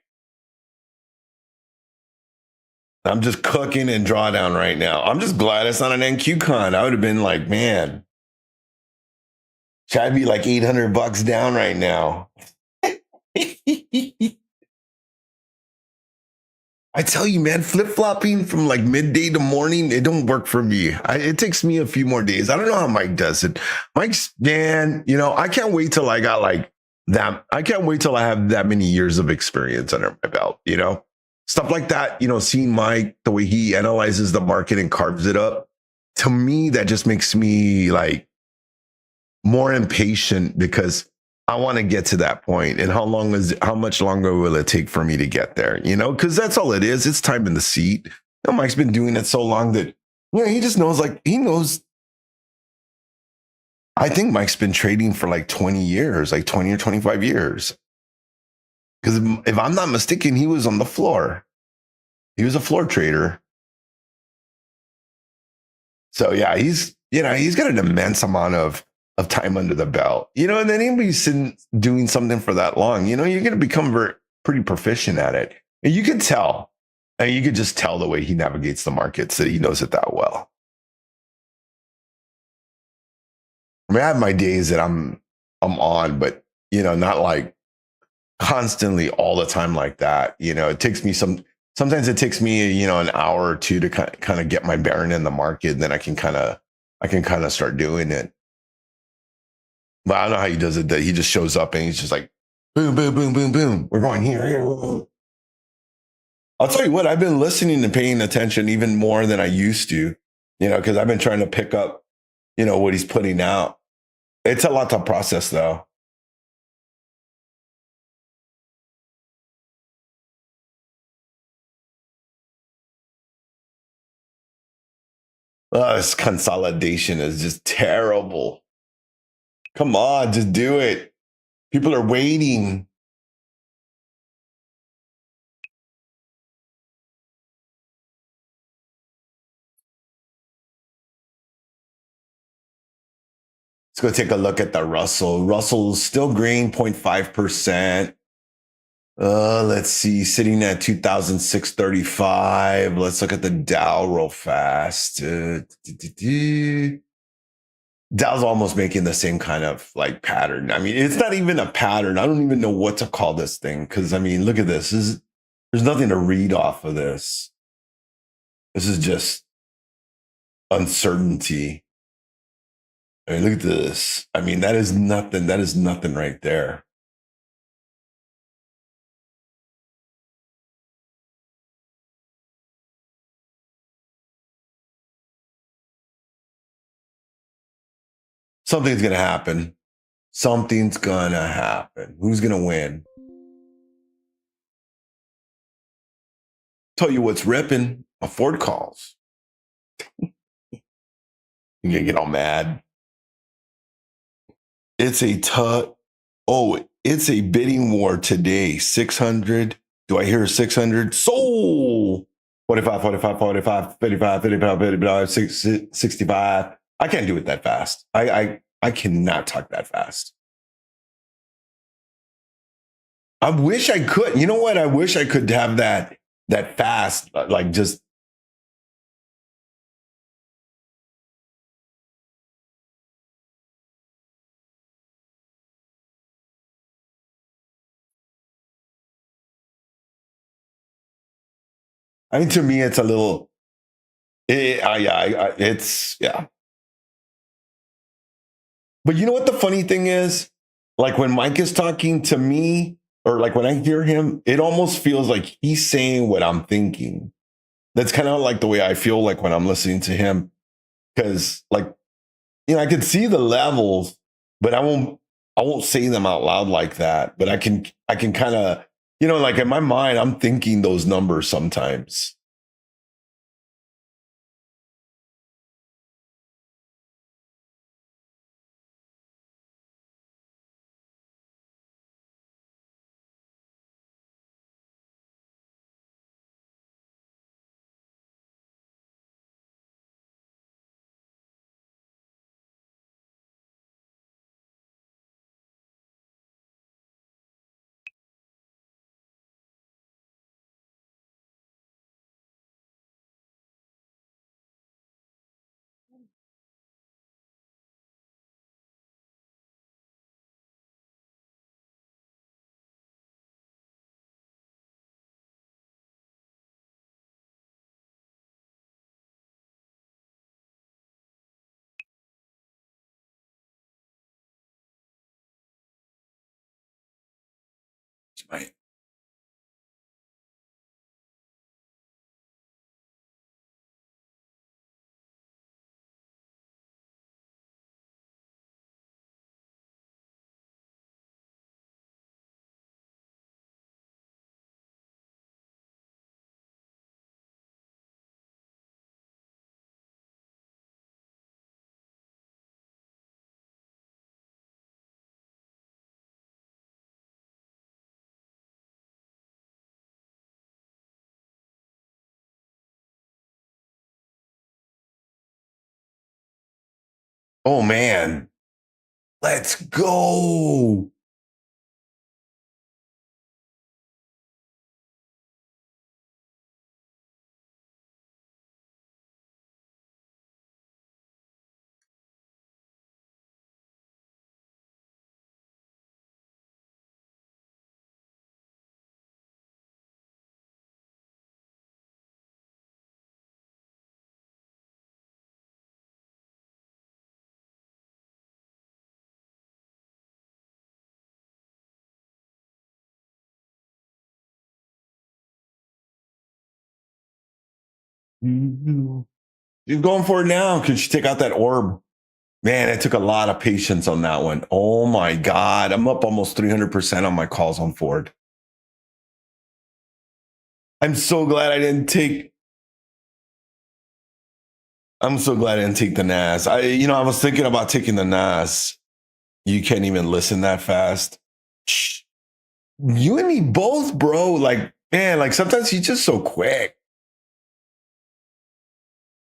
I'm just cooking and drawdown right now. I'm just glad it's not an NQ con. I would have been like, man, should I be like $800 down right now? I tell you, man, flip-flopping from like midday to morning, it don't work for me. It takes me a few more days. I don't know how Mike does it. Mike's, man, you know, I can't wait till I got like that. I can't wait till I have that many years of experience under my belt, you know? Stuff like that, you know, seeing Mike, the way he analyzes the market and carves it up, to me, that just makes me like more impatient because I want to get to that point. And how much longer will it take for me to get there? You know, because that's all it is. It's time in the seat. You know, Mike's been doing it so long that, you know, he just knows, like, he knows. I think Mike's been trading for like 20 years, like 20 or 25 years. Because if I'm not mistaken, he was on the floor. He was a floor trader. So yeah, he's got an immense amount of time under the belt. You know, and then anybody's sitting doing something for that long, you know, you're going to become pretty proficient at it. And you can tell. And you could just tell the way he navigates the markets that he knows it that well. I mean, I have my days that I'm on, but, you know, not like constantly all the time like that. You know, it takes me sometimes it takes me, you know, an hour or two to kind of get my bearing in the market. And then I can kind of start doing it. But I don't know how he does it. That he just shows up and he's just like, boom, boom, boom, boom, boom. We're going here. I'll tell you what, I've been listening and paying attention even more than I used to, you know, because I've been trying to pick up, you know, what he's putting out. It's a lot to process, though. This consolidation is just terrible. Come on, just do it. People are waiting. Let's go take a look at the Russell. Russell's still green, 0.5%. Let's see, sitting at 2,635. Let's look at the Dow real fast. Dow's almost making the same kind of like pattern. I mean, it's not even a pattern. I don't even know what to call this thing. Because, I mean, look at this. There's nothing to read off of this. This is just uncertainty. I mean, look at this. I mean, that is nothing. That is nothing right there. Something's going to happen. Something's going to happen. Who's going to win? Tell you what's ripping. A Ford calls. You're going to get all mad. It's a it's a bidding war today. 600. Do I hear a 600? Sold. 45, 45, 45, 55, 55, 55, 65. I can't do it that fast. I cannot talk that fast. I wish I could. You know what? I wish I could have that fast, like just. I mean, to me, it's a little. It's yeah. But you know what the funny thing is? Like when Mike is talking to me, or like when I hear him, it almost feels like he's saying what I'm thinking. That's kind of like the way I feel like when I'm listening to him. Because like, you know, I can see the levels, but I won't say them out loud like that. But I can kind of You know, like in my mind, I'm thinking those numbers sometimes. Right. Oh man, let's go. She's going for it now. Could she take out that orb? Man, it took a lot of patience on that one. Oh my God. I'm up almost 300% on my calls on Ford. I'm so glad I didn't take. I'm so glad I didn't take the NAS. I was thinking about taking the NAS. You can't even listen that fast. Shh. You and me both, bro. Like, man, like sometimes he's just so quick.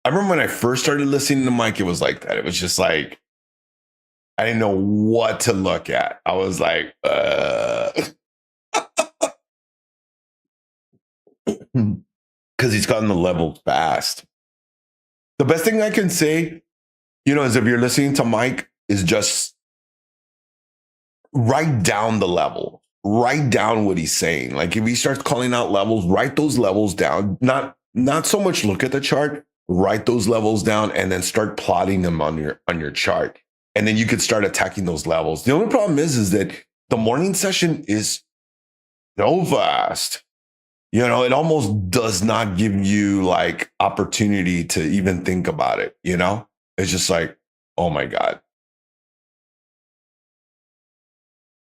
I remember when I first started listening to Mike, it was like that. It was just like, I didn't know what to look at. I was like, because he's gotten the level fast. The best thing I can say, is if you're listening to Mike, is just write down the level. Write down what he's saying. Like if he starts calling out levels, write those levels down. Not so much look at the chart, write those levels down and then start plotting them on your chart. And then you could start attacking those levels. The only problem is that the morning session is so fast. It almost does not give you like opportunity to even think about it. It's just like, oh my God.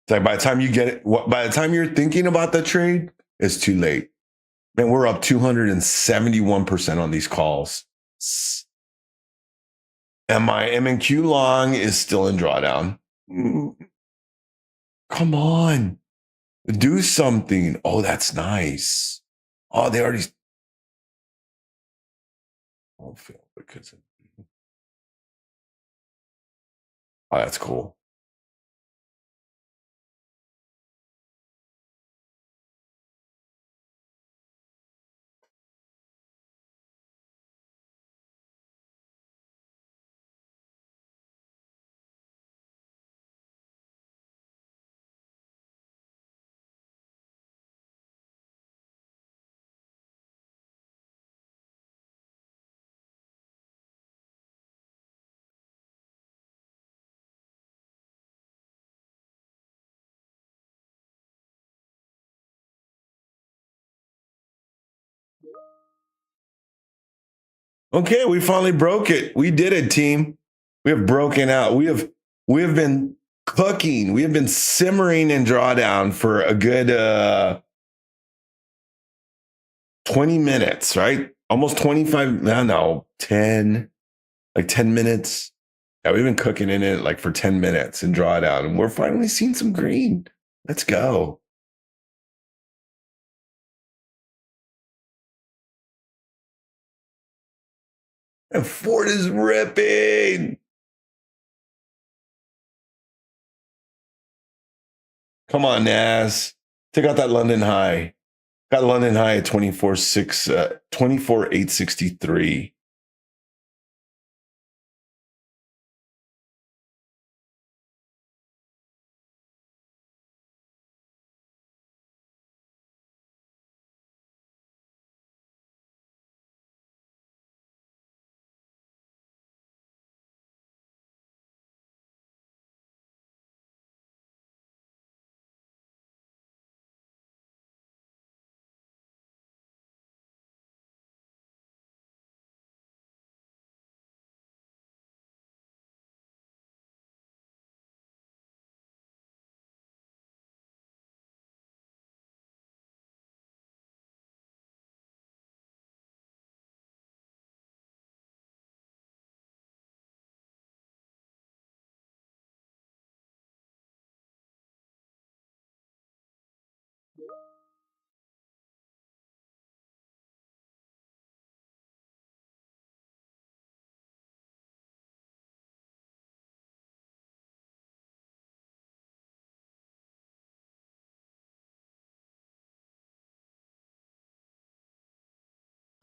It's like by the time you get it, by the time you're thinking about the trade, it's too late. Man, we're up 271% on these calls. And my MNQ long is still in drawdown. Come on. Do something. Oh, that's nice. Oh, they already. Oh, fail because. Oh, that's cool. Okay, we finally broke it. We did it, team. We have broken out. We have been cooking. We have been simmering in drawdown for a good 20 minutes, right? Almost 25, no, 10, like 10 minutes. Yeah, we've been cooking in it like for 10 minutes and draw it out, and we're finally seeing some green. Let's go. And Ford is ripping. Come on, Nas. Take out that London high. Got London high at 24,863.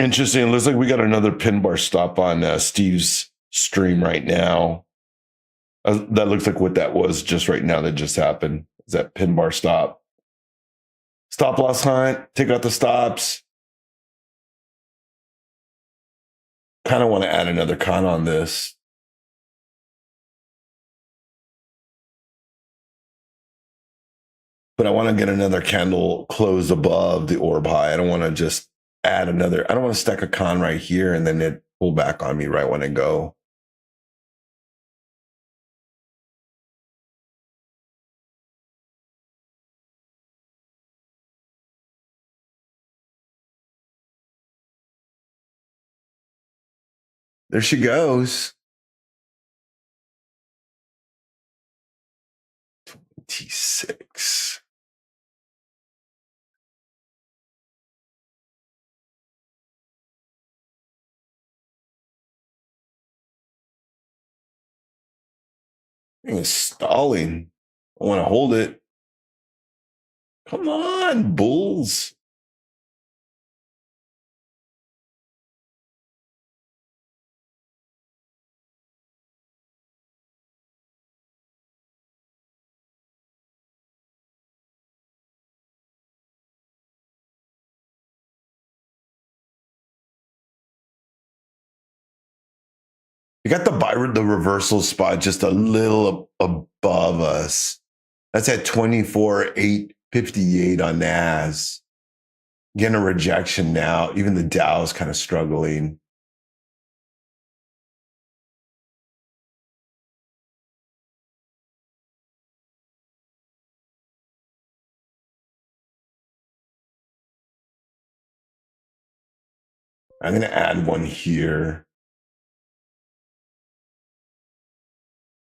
Interesting. It looks like we got another pin bar stop on Steve's stream right now. That looks like what that was just right now that just happened. Is that pin bar stop? Stop loss hunt. Take out the stops. Kind of want to add another con on this. But I want to get another candle close above the orb high. I don't want to just add another. I don't want to stack a con right here and then it pull back on me right when I go. There she goes. 26. It's stalling. I want to hold it. Come on, bulls. You got the reversal spot just a little above us. That's at 24,858 on NAS. Getting a rejection now. Even the Dow is kind of struggling. I'm going to add one here.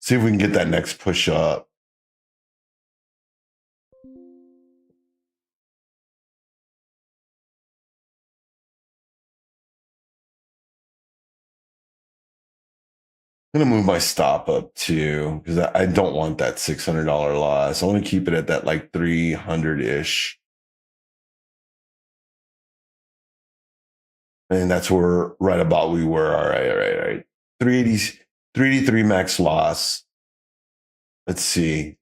See if we can get that next push up. I'm going to move my stop up too because I don't want that $600 loss. I want to keep it at that like 300-ish. And that's where right about we were. All right. 383 max loss. Let's see.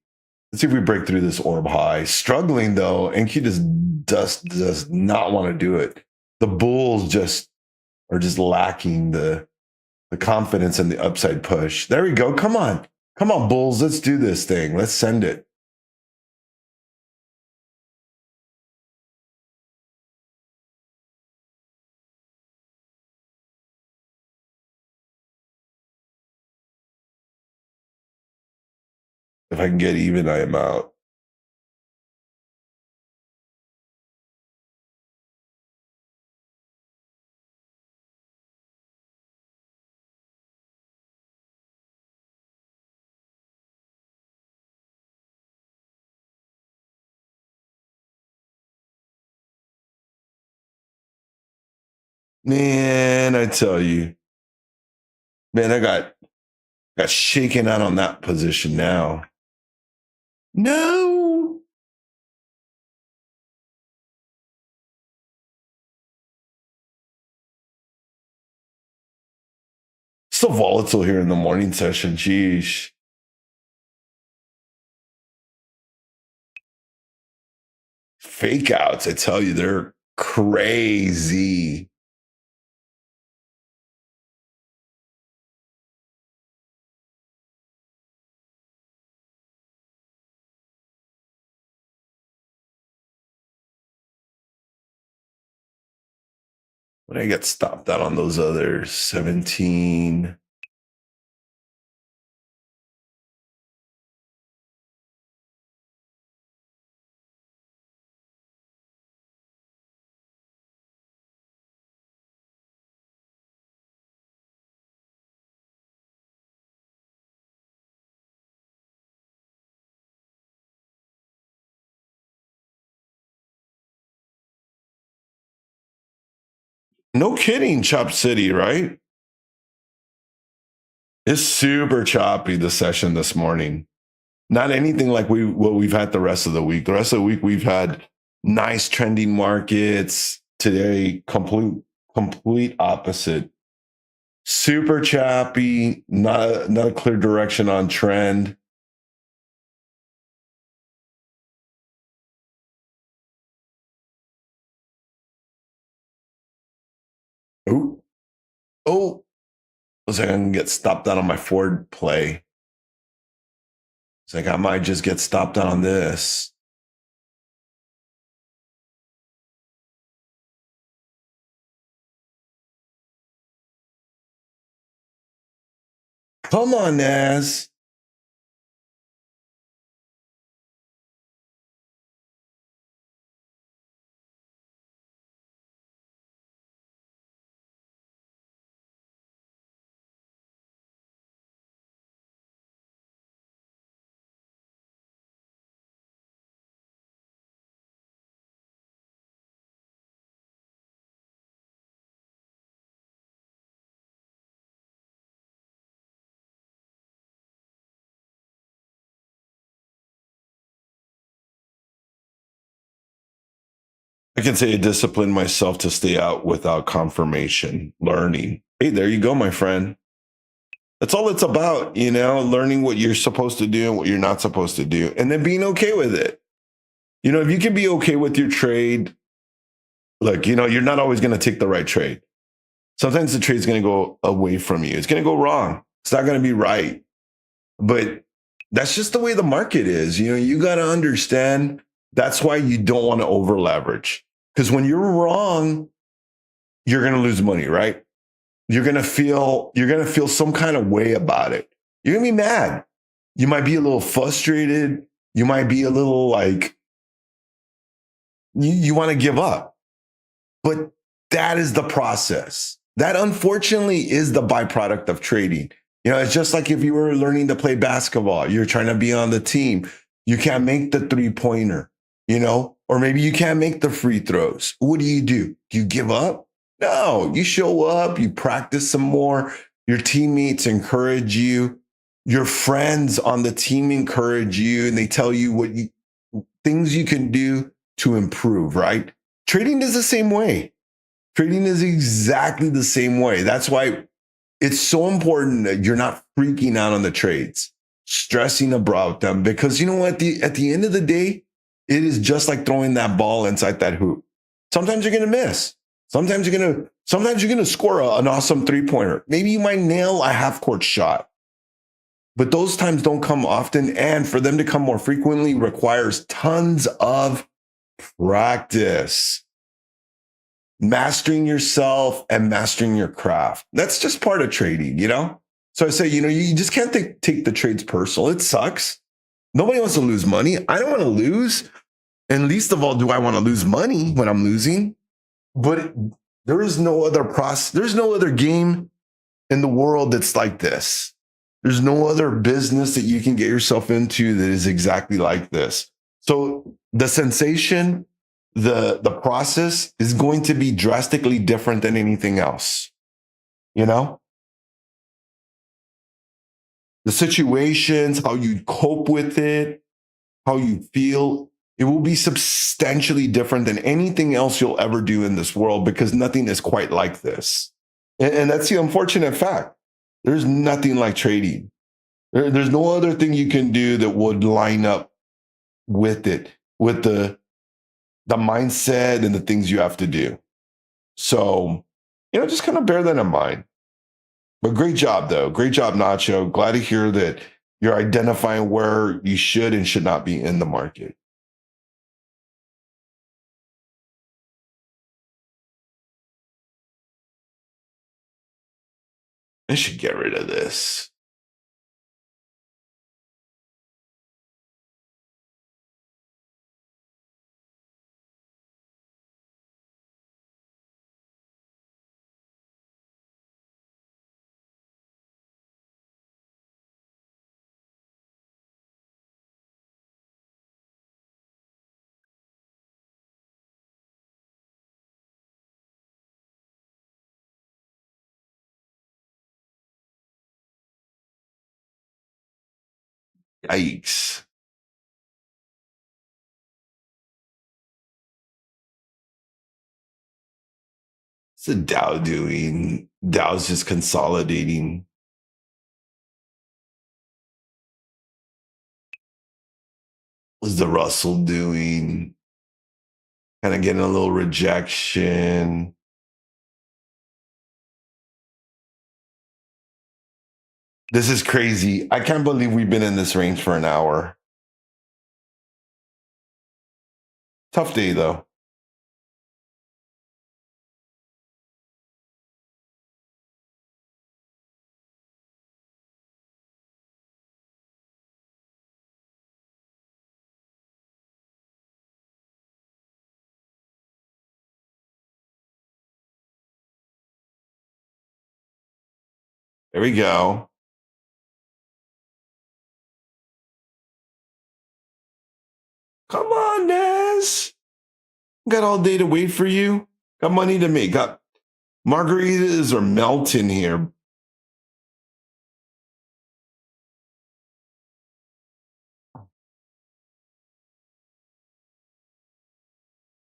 Let's see if we break through this orb high. Struggling though. NQ does not want to do it. The bulls just are just lacking the confidence and the upside push. There we go. Come on, bulls. Let's do this thing. Let's send it. If I can get even, I am out. Man, I tell you, man, I got shaken out on that position now. No. Still volatile here in the morning session. Geez. Fake outs, I tell you, they're crazy. When I get stopped out on those other 17. No kidding, Chop City, right? It's super choppy the session this morning. Not anything like what we've had the rest of the week. The rest of the week we've had nice trending markets. Today, complete opposite. Super choppy, not a clear direction on trend. Oh, oh, looks like I can get stopped out on my forward play. It's like I might just get stopped out on this. Come on, Naz. I can say I disciplined myself to stay out without confirmation, learning. Hey, there you go, my friend. That's all it's about, learning what you're supposed to do and what you're not supposed to do, and then being okay with it. If you can be okay with your trade, look, you're not always going to take the right trade. Sometimes the trade's going to go away from you. It's going to go wrong. It's not going to be right. But that's just the way the market is. You got to understand that's why you don't want to over leverage. Because when you're wrong, you're going to lose money, right? You're going to feel some kind of way about it. You're going to be mad. You might be a little frustrated. You might be a little like, you want to give up. But that is the process. That unfortunately is the byproduct of trading. It's just like if you were learning to play basketball, you're trying to be on the team. You can't make the 3-pointer, or maybe you can't make the free throws. What do? Do you give up? No, you show up, you practice some more. Your teammates encourage you. Your friends on the team encourage you, and they tell you things you can do to improve, right? Trading is the same way. Trading is exactly the same way. That's why it's so important that you're not freaking out on the trades, stressing about them, because you know what? At the end of the day, it is just like throwing that ball inside that hoop. Sometimes you're going to miss. Sometimes you're going to score an awesome 3-pointer. Maybe you might nail a half-court shot. But those times don't come often, and for them to come more frequently requires tons of practice. Mastering yourself and mastering your craft. That's just part of trading, So I say, you just can't take the trades personal. It sucks. Nobody wants to lose money. I don't want to lose. And least of all, do I want to lose money when I'm losing? But there is no other process. There's no other game in the world that's like this. There's no other business that you can get yourself into that is exactly like this. So the sensation the process is going to be drastically different than anything else. You know, the situations, how you cope with it, how you feel, it will be substantially different than anything else you'll ever do in this world because nothing is quite like this. And that's the unfortunate fact. There's nothing like trading. There's no other thing you can do that would line up with it, with the mindset and the things you have to do. So, just kind of bear that in mind. But great job, though. Great job, Nacho. Glad to hear that you're identifying where you should and should not be in the market. I should get rid of this. Yikes. What's the Dow doing? Dow's just consolidating. What's the Russell doing? Kind of getting a little rejection. This is crazy. I can't believe we've been in this range for an hour. Tough day, though. There we go. Come on, Nez. Got all day to wait for you. Got money to make. Got margaritas are melting here.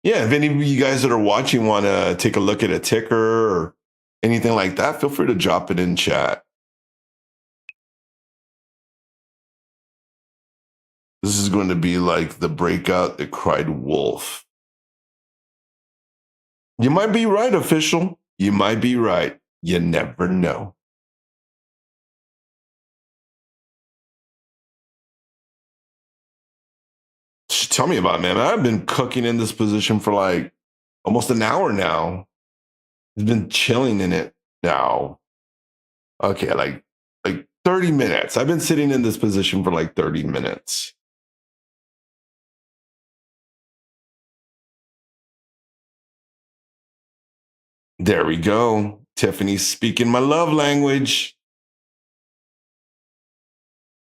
Yeah, if any of you guys that are watching want to take a look at a ticker or anything like that, feel free to drop it in chat. This is going to be like the breakout that cried wolf. You might be right, official. You might be right. You never know. Tell me about it, man. I've been cooking in this position for like almost an hour now. It's been chilling in it now. Okay, like 30 minutes. I've been sitting in this position for like 30 minutes. There we go. Tiffany's speaking my love language.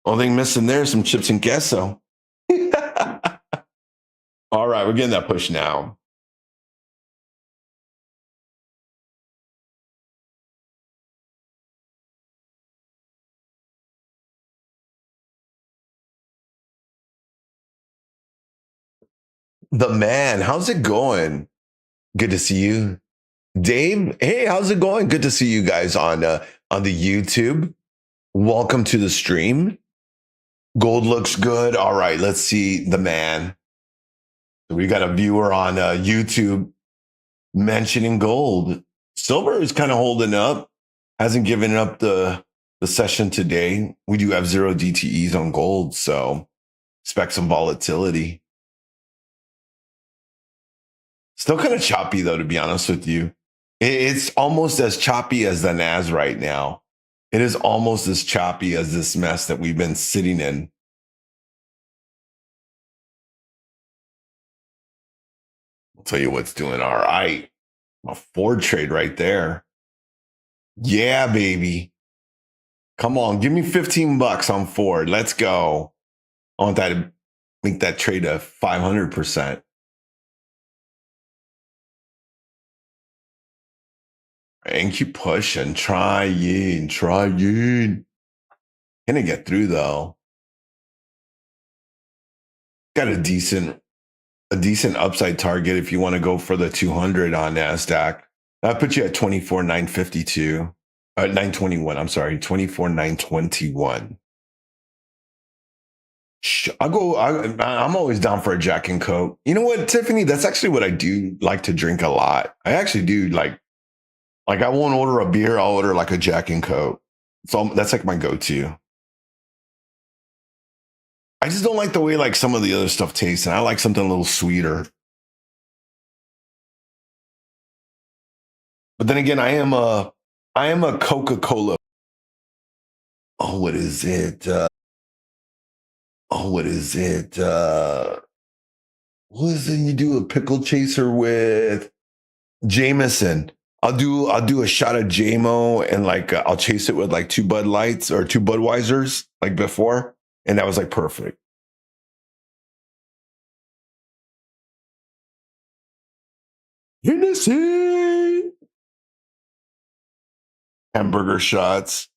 Only thing missing there is some chips and queso. All right, we're getting that push now. The man, how's it going? Good to see you. Dave, hey, how's it going? Good to see you guys on the YouTube. Welcome to the stream. Gold looks good. All right, let's see the man. We got a viewer on YouTube mentioning gold. Silver is kind of holding up. Hasn't given up the session today. We do have 0 DTEs on gold, so expect some volatility. Still kind of choppy though, to be honest with you. It's almost as choppy as the Nas right now. It is almost as choppy as this mess that we've been sitting in. I'll tell you what's doing all right. A Ford trade right there. Yeah, baby. Come on, give me 15 bucks on Ford. Let's go. I want that to make that trade a 500%. And keep pushing. Trying. Gonna get through though. Got a decent upside target if you want to go for the 200 on NASDAQ. That puts you at 24,952. 921. I'm sorry, 24,921. I'm always down for a Jack and Coke. You know what, Tiffany? That's actually what I do like to drink a lot. I actually do like I won't order a beer. I'll order like a Jack and Coke. So that's like my go-to. I just don't like the way like some of the other stuff tastes, and I like something a little sweeter. But then again, I am a Coca-Cola. Oh, what is it? What is it? What is it you do a pickle chaser with? Jameson. I'll do a shot of JMO and like I'll chase it with like 2 Bud Lights or 2 Budweisers like before, and that was like perfect. Hennessy. Hamburger shots.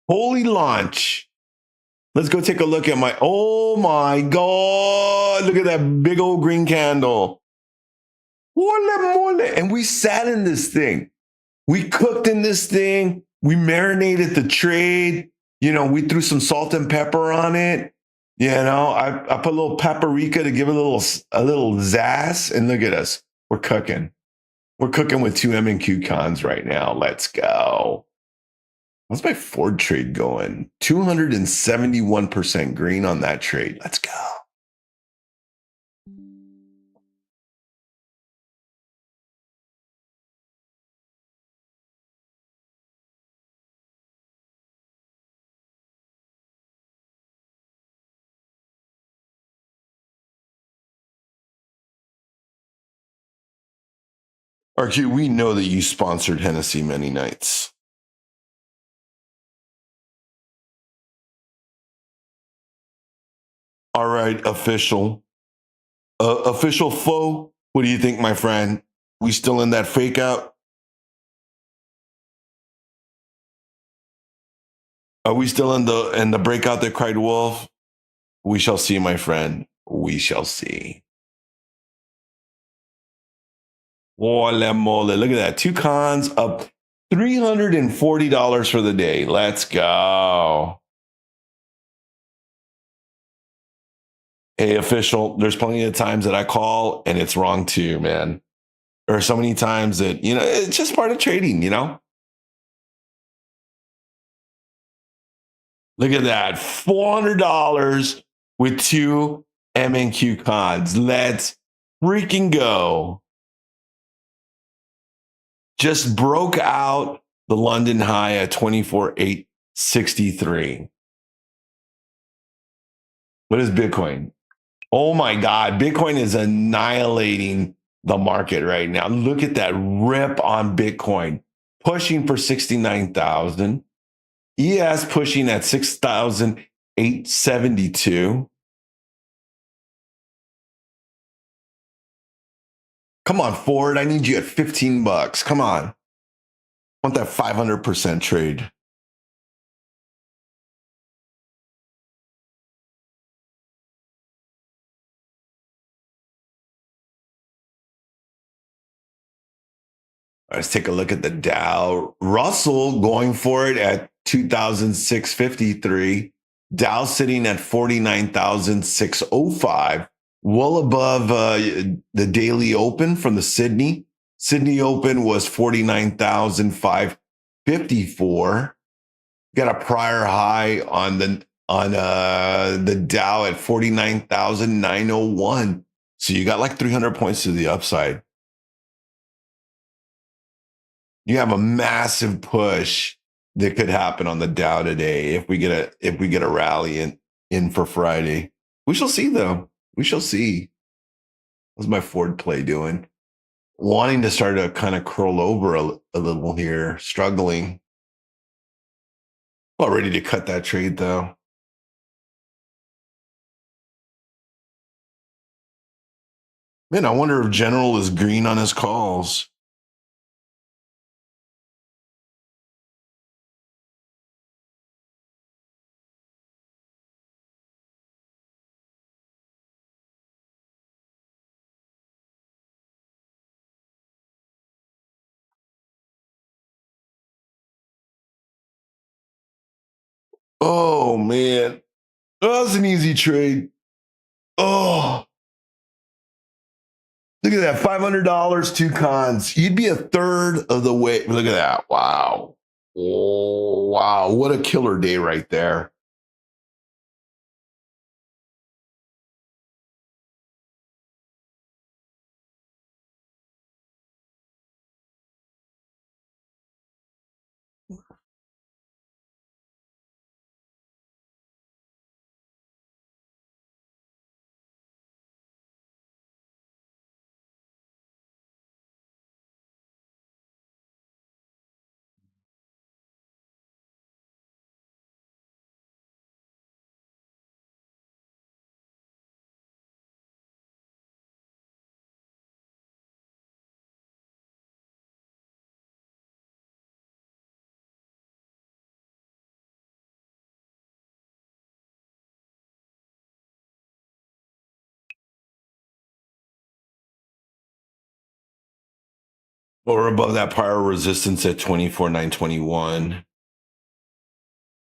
Holy launch. Let's go take a look at my, oh my God, look at that big old green candle. Mole, mole. And we sat in this thing. We cooked in this thing. We marinated the trade. You know, we threw some salt and pepper on it. You know, I put a little paprika to give a little zazz. And look at us. We're cooking. We're cooking with 2 M&Q cons right now. Let's go. How's my Ford trade going? 271% green on that trade. Let's go. RQ, we know that you sponsored Hennessy many nights. All right, official. Official foe, what do you think, my friend? We still in that fake out? Are we still in the breakout that cried wolf? We shall see, my friend. We shall see. Ole mole. Look at that. 2 cons up $340 for the day. Let's go. Hey, official, there's plenty of times that I call and it's wrong too, man. There are so many times that, you know, it's just part of trading, you know? Look at that. $400 with 2 M&Q cons. Let's freaking go. Just broke out the London high at 24,863. What is Bitcoin? Oh my God. Bitcoin is annihilating the market right now. Look at that rip on Bitcoin, pushing for 69,000. ES pushing at 6,872. Come on, Ford. I need you at $15. Come on. I want that 500% trade. Let's take a look at the Dow. Russell going for it at 2,653. Dow sitting at 49,605. Well above the daily open from the Sydney. Sydney open was 49,554. Got a prior high on the Dow at 49,901. So you got like 300 points to the upside. You have a massive push that could happen on the Dow today if we get a rally in for Friday. We shall see though. We shall see. What's my Ford play doing? Wanting to start to kind of curl over a little here, struggling. About ready to cut that trade though. Man, I wonder if General is green on his calls. Oh, man. Oh, that's an easy trade. Oh, look at that. $500, 2 cons. You'd be a third of the way. Look at that. Wow. Oh, wow. What a killer day right there. Or above that prior resistance at 24,921.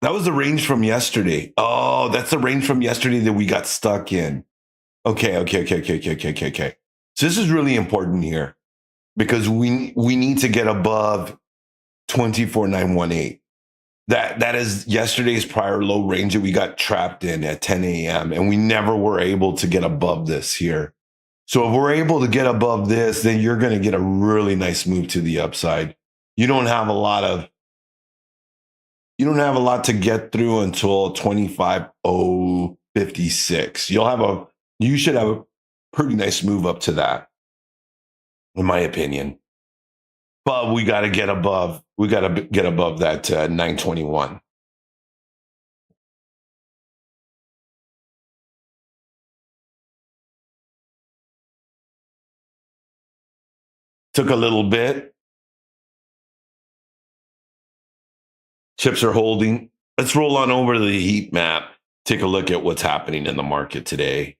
That was the range from yesterday. Oh, that's the range from yesterday that we got stuck in. Okay. So this is really important here because we need to get above 24,918. That is yesterday's prior low range that we got trapped in at 10 a.m. and we never were able to get above this here. So if we're able to get above this, then you're going to get a really nice move to the upside. You don't have a lot to get through until 25,056. You should have a pretty nice move up to that, in my opinion. But we got to get above that 921. Took a little bit. Chips are holding. Let's roll on over to the heat map. Take a look at what's happening in the market today.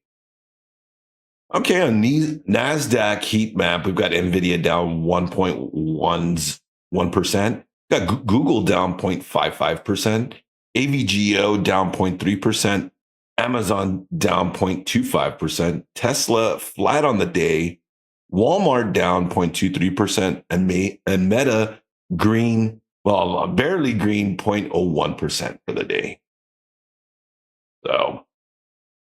Okay, on NASDAQ heat map, we've got NVIDIA down 1.1%. Got Google down 0.55%. AVGO down 0.3%. Amazon down 0.25%. Tesla flat on the day. Walmart down 0.23%. And Meta green, well, barely green, 0.01% for the day. So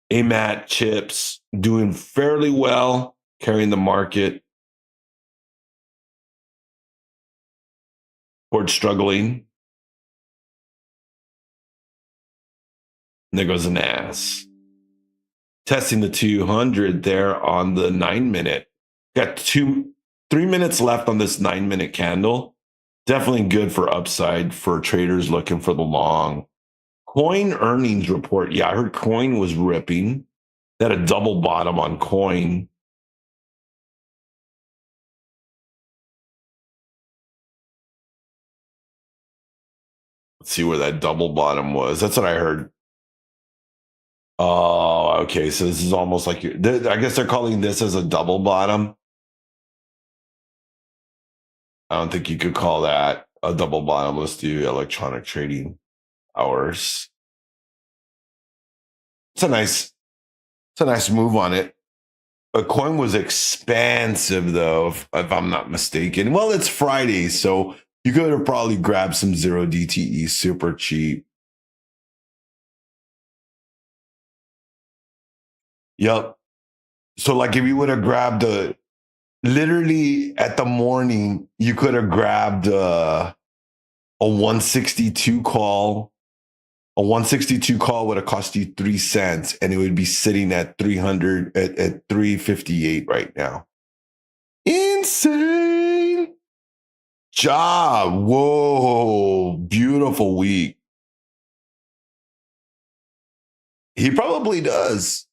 AMAT chips doing fairly well, carrying the market. Ford struggling. And there goes an ass. Testing the 200 there on the 9-minute. Got 3 minutes left on this 9-minute candle. Definitely good for upside for traders looking for the long. Coin earnings report. Yeah, I heard Coin was ripping. They had a double bottom on Coin. Let's see where that double bottom was. That's what I heard. Oh, okay. So this is almost like I guess they're calling this as a double bottom. I don't think you could call that a double bottom. Let's do electronic trading hours. It's a nice move on it. A coin was expansive though, if I'm not mistaken. Well, it's Friday, so you could have probably grabbed some 0 DTE super cheap. Yep. So like if you would have grabbed literally at the morning, you could have grabbed a 162 call. A 162 call would have cost you 3 cents and it would be sitting at 300 at 358 right now. Insane job. Whoa, beautiful week. He probably does.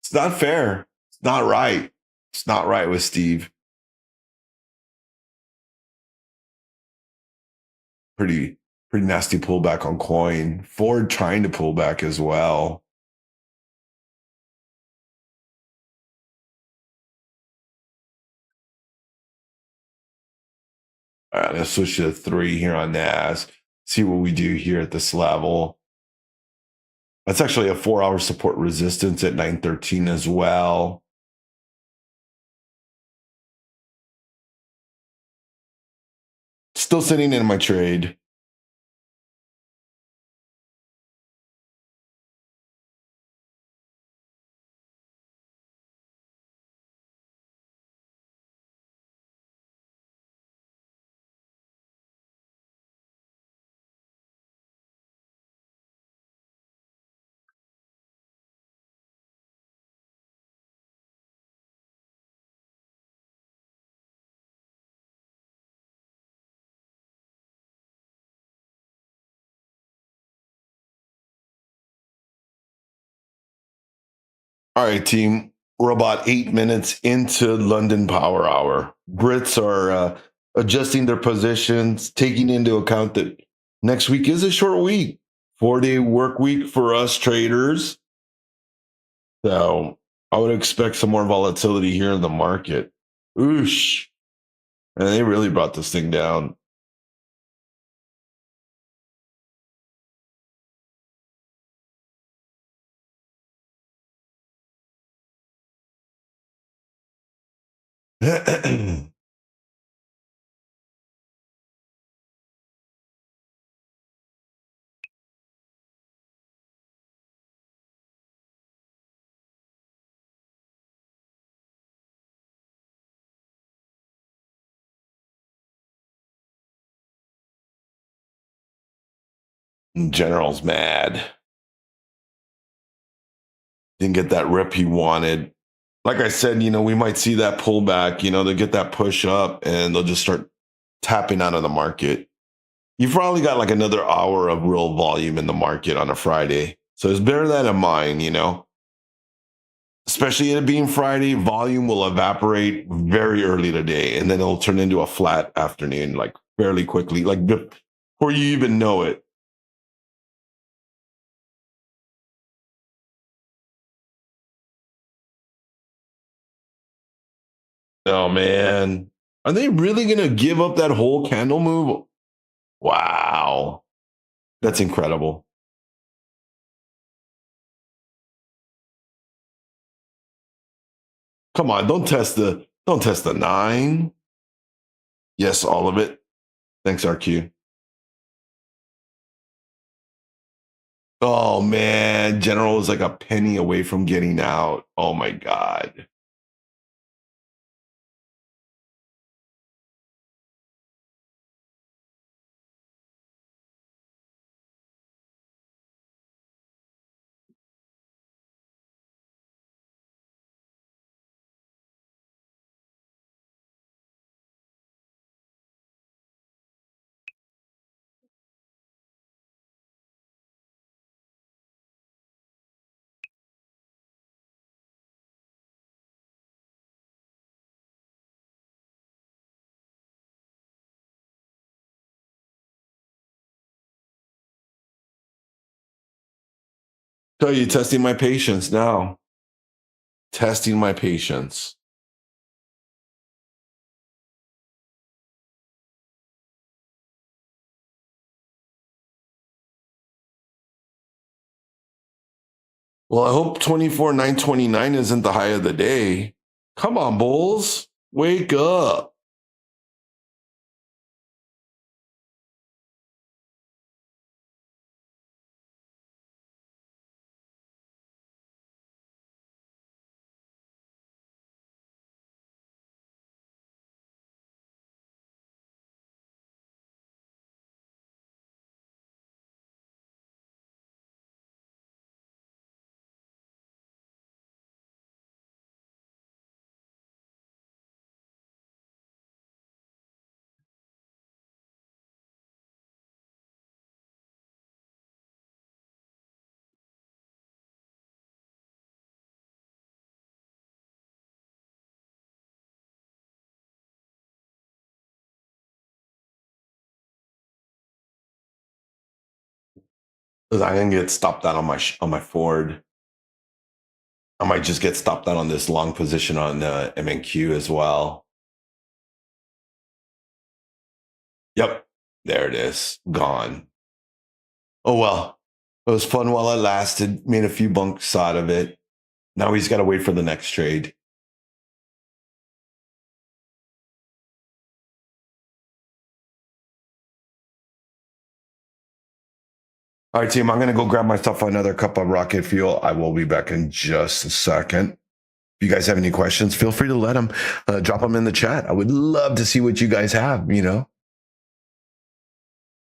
It's not fair. It's not right. It's not right with Steve. Pretty nasty pullback on coin. Ford trying to pull back as well. All right, let's switch to 3 here on NAS. See what we do here at this level. That's actually a 4-hour support resistance at 913 as well. Still sitting in my trade. All right, team. We're about 8 minutes into London Power Hour. Brits are adjusting their positions, taking into account that next week is a short week, 4-day work week for us traders. So I would expect some more volatility here in the market. Oosh. And they really brought this thing down. General's mad. Didn't get that rip he wanted. Like I said, we might see that pullback, they'll get that push up and they'll just start tapping out of the market. You've probably got like another hour of real volume in the market on a Friday. So just bear that in mind, especially it being Friday, volume will evaporate very early today and then it'll turn into a flat afternoon, like fairly quickly, like before you even know it. Oh man. Are they really going to give up that whole candle move? Wow. That's incredible. Come on, don't test the 9. Yes, all of it. Thanks, RQ. Oh man, General is like a penny away from getting out. Oh my God. Tell you, testing my patience now. Testing my patience. Well, I hope 24,929 isn't the high of the day. Come on, Bulls. Wake up. Because I'm gonna get stopped out on my forward. I might just get stopped out on this long position on MNQ as well. Yep, there it is, gone. Oh well, it was fun while it lasted. Made a few bunks out of it. Now he's got to wait for the next trade. All right, team, I'm going to go grab myself another cup of rocket fuel. I will be back in just a second. If you guys have any questions, feel free to let them, drop them in the chat. I would love to see what you guys have, you know.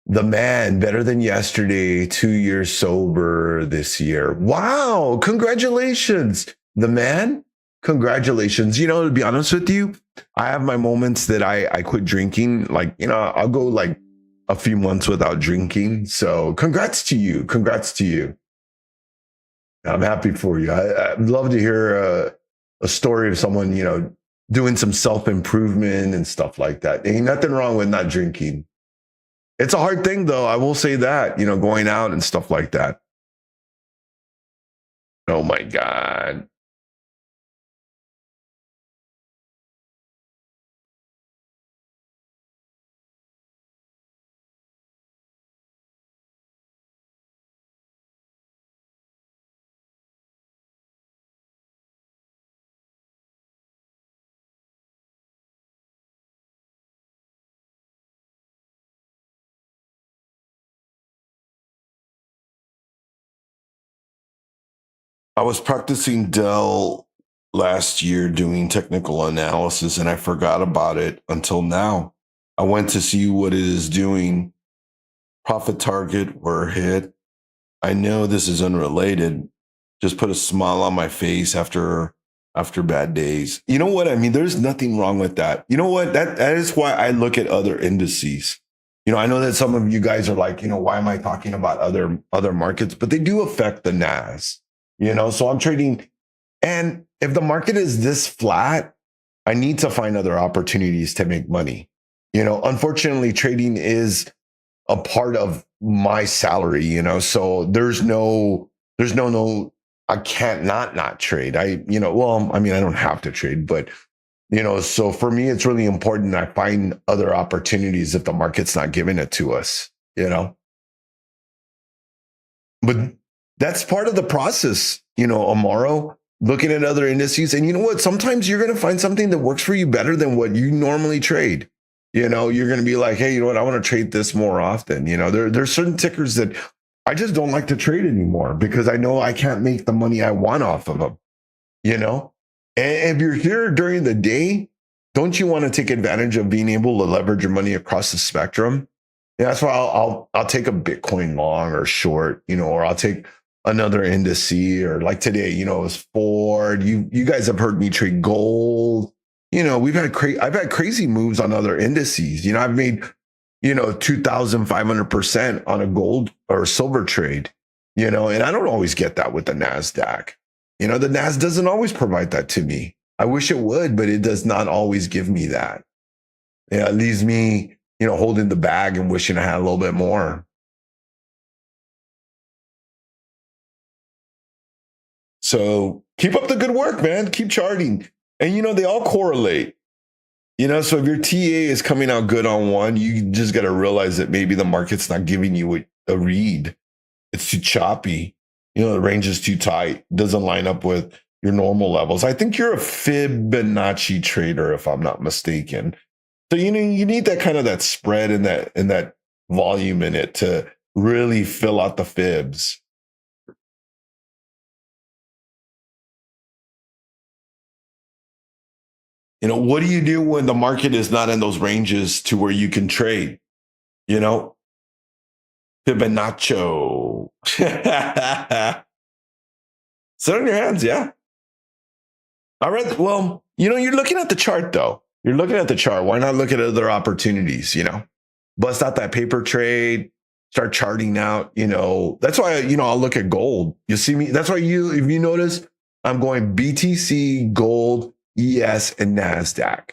The man, better than yesterday, 2 years sober this year. Wow, congratulations. The man, congratulations. You know, to be honest with you, I have my moments that I quit drinking. Like, you know, I'll go like a few months without drinking. So congrats to you. Congrats to you. I'm happy for you. I'd love to hear a story of someone, you know, doing some self-improvement and stuff like that. Ain't nothing wrong with not drinking. It's a hard thing, though. I will say that, you know, going out and stuff like that. Oh, my God. I was practicing Dell last year doing technical analysis, and I forgot about it until now. I went to see what it is doing. Profit target were hit. I know this is unrelated. Just put a smile on my face after bad days. You know what I mean? There's nothing wrong with that. You know what? That is why I look at other indices. You know, I know that some of you guys are like, you know, why am I talking about other markets? But they do affect the NAS. You know, so I'm trading, and if the market is this flat, I need to find other opportunities to make money. You know, unfortunately, trading is a part of my salary, you know, so there's no, I can't not trade. You know, well, I mean, I don't have to trade, but, you know, so for me, it's really important I find other opportunities if the market's not giving it to us, you know. But that's part of the process, you know, Amaro, looking at other indices. And you know what? Sometimes you're going to find something that works for you better than what you normally trade. You know, you're going to be like, hey, you know what? I want to trade this more often. You know, there's certain tickers that I just don't like to trade anymore because I know I can't make the money I want off of them, you know? And if you're here during the day, don't you want to take advantage of being able to leverage your money across the spectrum? Yeah, that's why I'll take a Bitcoin long or short, you know, or I'll take another indice, or like today, you know, it was Ford. You guys have heard me trade gold. You know, I've had crazy moves on other indices. You know, I've made, you know, 2,500% on a gold or silver trade, you know, and I don't always get that with the NASDAQ. You know, the NAS doesn't always provide that to me. I wish it would, but it does not always give me that. Yeah, it leaves me, you know, holding the bag and wishing I had a little bit more. So keep up the good work, man. Keep charting. And, you know, they all correlate. You know, so if your TA is coming out good on one, you just got to realize that maybe the market's not giving you a read. It's too choppy. You know, the range is too tight. Doesn't line up with your normal levels. I think you're a Fibonacci trader, if I'm not mistaken. So, you know, you need that kind of that spread and that volume in it to really fill out the fibs. You know, what do you do when the market is not in those ranges to where you can trade? You know, Fibonacci. Sit on your hands, yeah. All right. Well, you know, you're looking at the chart, though. You're looking at the chart. Why not look at other opportunities? You know, bust out that paper trade, start charting out. You know, that's why, you know, I'll look at gold. You see me. That's why if you notice, I'm going BTC, gold, ES, and NASDAQ.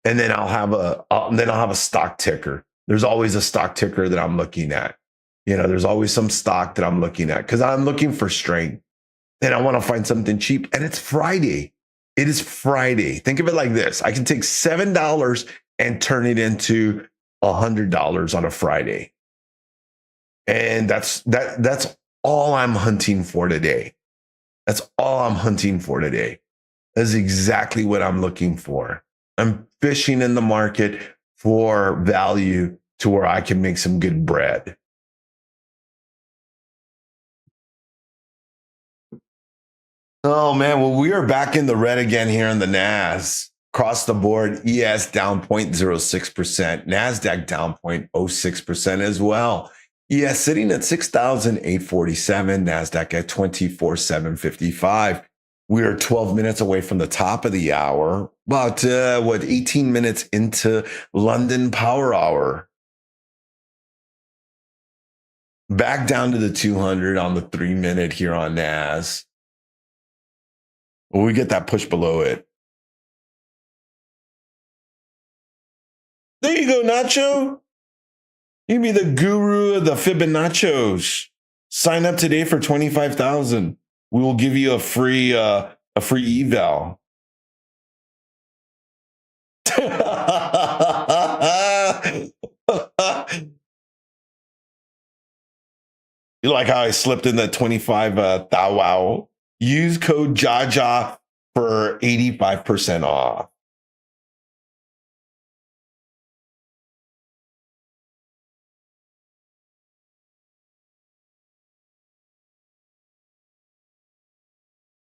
And then I'll have a stock ticker. There's always a stock ticker that I'm looking at. There's always some stock that I'm looking at because I'm looking for strength and I want to find something cheap. And it's Friday. It is Friday. Think of it like this. I can take $7 and turn it into $100 on a Friday. And that's all I'm hunting for today. That's all I'm hunting for today. That's exactly what I'm looking for. I'm fishing in the market for value to where I can make some good bread. Oh man, well, we are back in the red again here in the NAS. Across the board, ES down 0.06%, NASDAQ down 0.06% as well. ES sitting at 6,847, NASDAQ at 24,755. We are 12 minutes away from the top of the hour, about 18 minutes into London Power Hour. Back down to the 200 on the 3-minute here on NAS. Well, we get that push below it. There you go, Nacho. You be the guru of the Fibonaccios. Sign up today for 25,000. We will give you a free eval. You like how I slipped in that 25 thou wow? Use code JAJA for 85% off.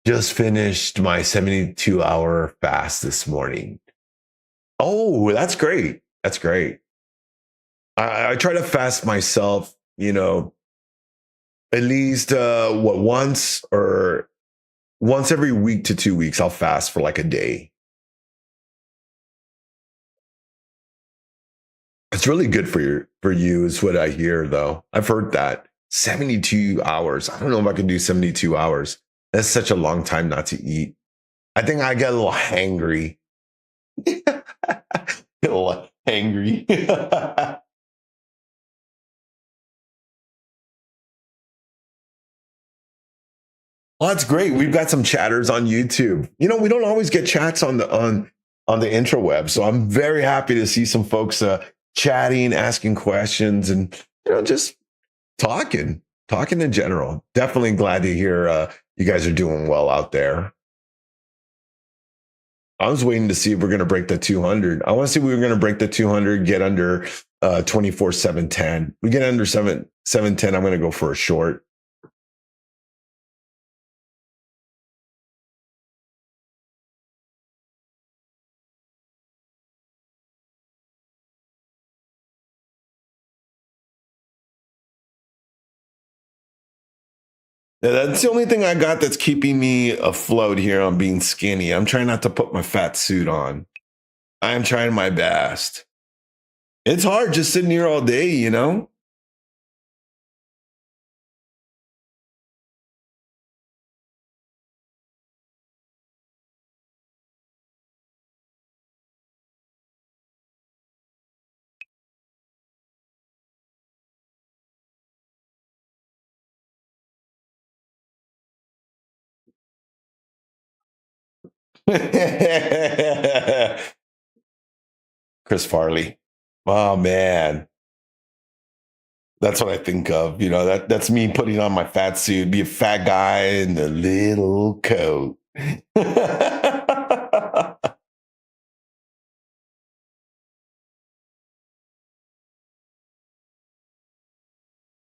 Just finished my 72-hour fast this morning. Oh, that's great. That's great. I try to fast myself, at least once every week to 2 weeks. I'll fast for like a day. It's really good for you is what I hear, though. I've heard that 72 hours. I don't know if I can do 72 hours. That's such a long time not to eat. I think I get a little hangry. A little hangry. Well, that's great. We've got some chatters on YouTube. We don't always get chats on the intraweb, so I'm very happy to see some folks chatting, asking questions, and just talking in general. Definitely glad to hear you guys are doing well out there. I was waiting to see if we're going to break the 200. I want to see if we were going to break the 200, get under 24,710. We get under 710. I'm going to go for a short. Yeah, that's the only thing I got that's keeping me afloat here on being skinny. I'm trying not to put my fat suit on. I am trying my best. It's hard just sitting here all day, Chris Farley. Oh man. That's what I think of. That's me putting on my fat suit, be a fat guy in a little coat.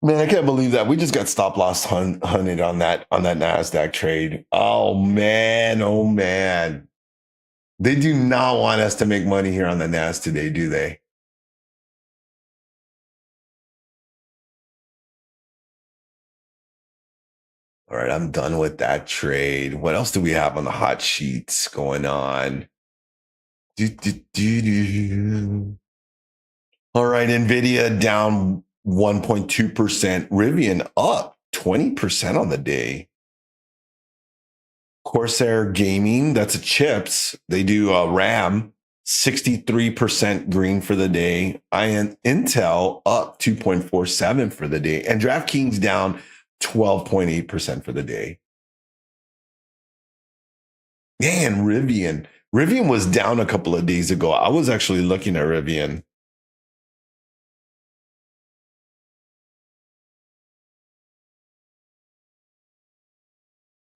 Man, I can't believe that. We just got stop loss hunted on that NASDAQ trade. Oh man, oh man. They do not want us to make money here on the NAS today, do they? All right, I'm done with that trade. What else do we have on the hot sheets going on? All right, NVIDIA down 1.2%. Rivian up 20% on the day. Corsair Gaming, that's a chips. They do RAM. 63% green for the day. Intel up 2.47 for the day. And DraftKings down 12.8% for the day. Man, Rivian. Rivian was down a couple of days ago. I was actually looking at Rivian.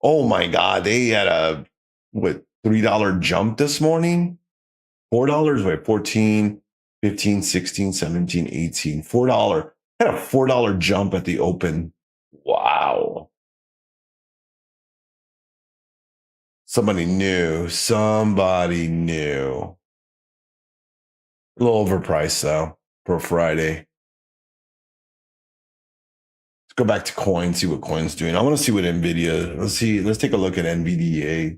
Oh my God. They had a $3 jump this morning? $4, wait, 14, 15, 16, 17, 18, $4. Had a $4 jump at the open. Wow. Somebody knew. Somebody knew. A little overpriced though for Friday. Let's go back to coin, see what coin's doing. I want to see what Nvidia. Let's take a look at NVDA.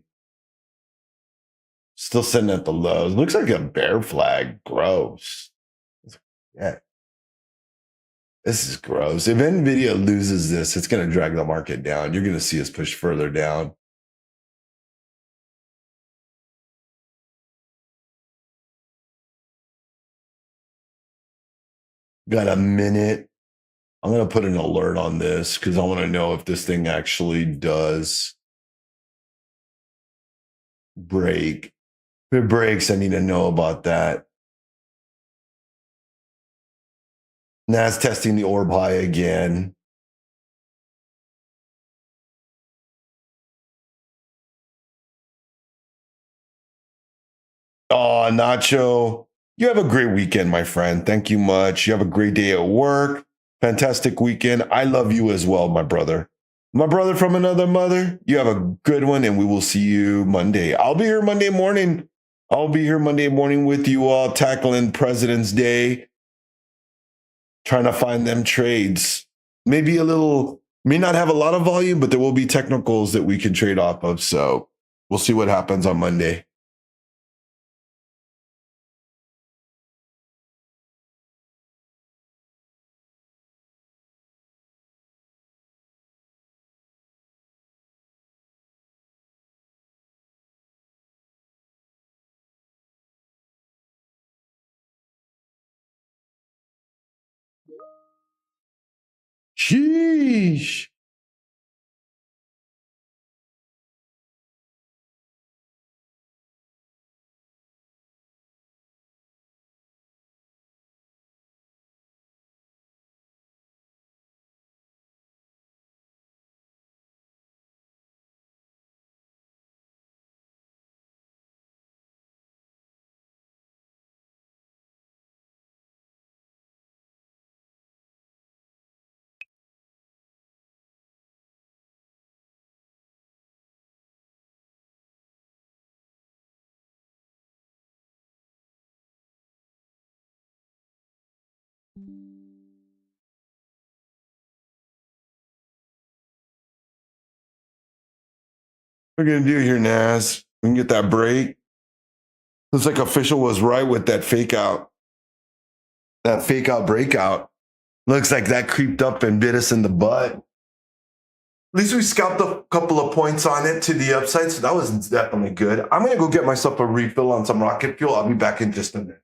Still sitting at the lows. Looks like a bear flag. Gross. Yeah. This is gross. If Nvidia loses this, it's going to drag the market down. You're going to see us push further down. Got a minute. I'm going to put an alert on this because I want to know if this thing actually does break. If it breaks, I need to know about that. Nas testing the orb high again. Oh, Nacho, you have a great weekend, my friend. Thank you much. You have a great day at work. Fantastic weekend. I love you as well, my brother. My brother from another mother. You have a good one, and we will see you Monday. I'll be here Monday morning. I'll be here Monday morning with you all, tackling President's Day, trying to find them trades. Maybe may not have a lot of volume, but there will be technicals that we can trade off of. So we'll see what happens on Monday. Sheesh. What are we going to do here, Nas? We can get that break. Looks like official was right with that fake out. That fake out breakout. Looks like that creeped up and bit us in the butt. At least we scalped a couple of points on it to the upside, so that was definitely good. I'm going to go get myself a refill on some rocket fuel. I'll be back in just a minute.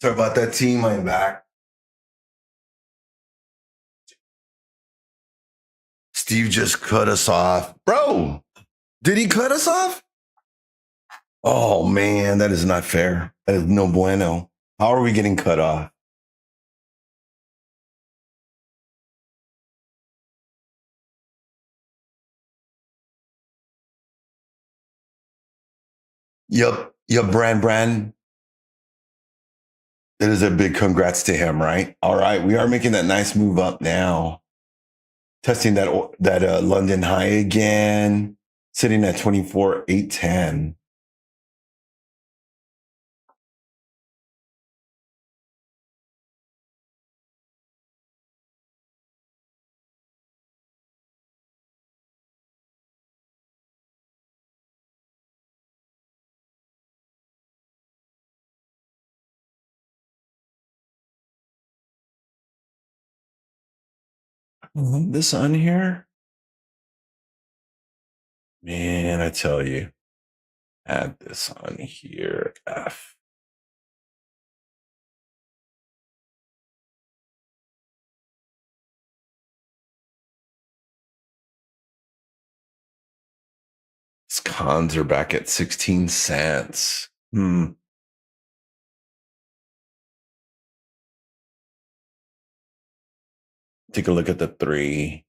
Sorry about that, team. I'm back. Steve just cut us off. Bro, did he cut us off? Oh, man, that is not fair. That is no bueno. How are we getting cut off? Yup, Brand. That is a big congrats to him, right? All right, we are making that nice move up now. Testing that London high again, sitting at 24,810. This on here, man, I tell you, add this on here. F. Cons are back at 16 cents. Take a look at the 3.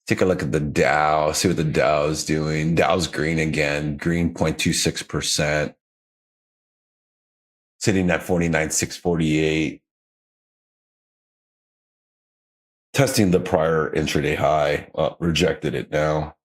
Take a look at the Dow, see what the Dow is doing. Dow's green again, green 0.26%, sitting at 49,648. Testing the prior intraday high, rejected it now.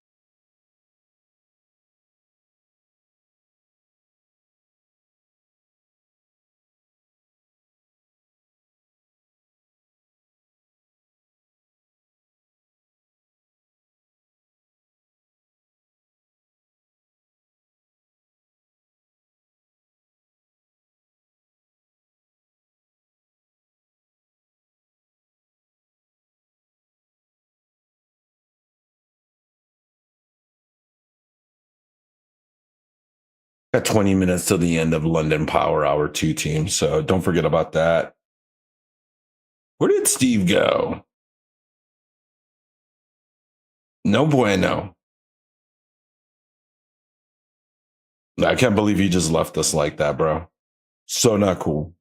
Got 20 minutes till the end of London Power Hour 2 team, so don't forget about that. Where did Steve go? No bueno. I can't believe he just left us like that, bro. So not cool.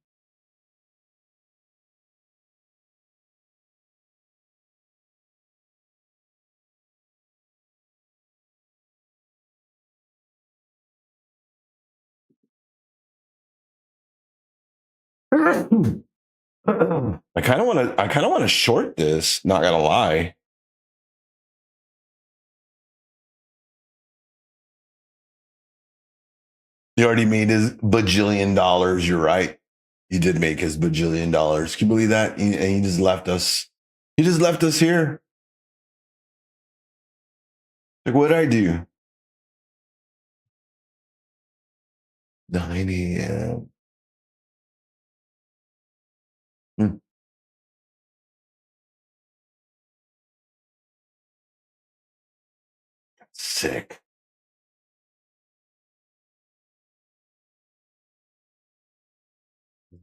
I kind of want to short this, not gonna lie. He already made his bajillion dollars. You're right. He did make his bajillion dollars. Can you believe that? And he just left us. He just left us here. Like, what did I do? 9 a.m. Sick.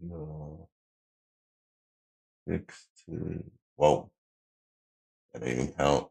No. 6 to, whoa. That didn't even count.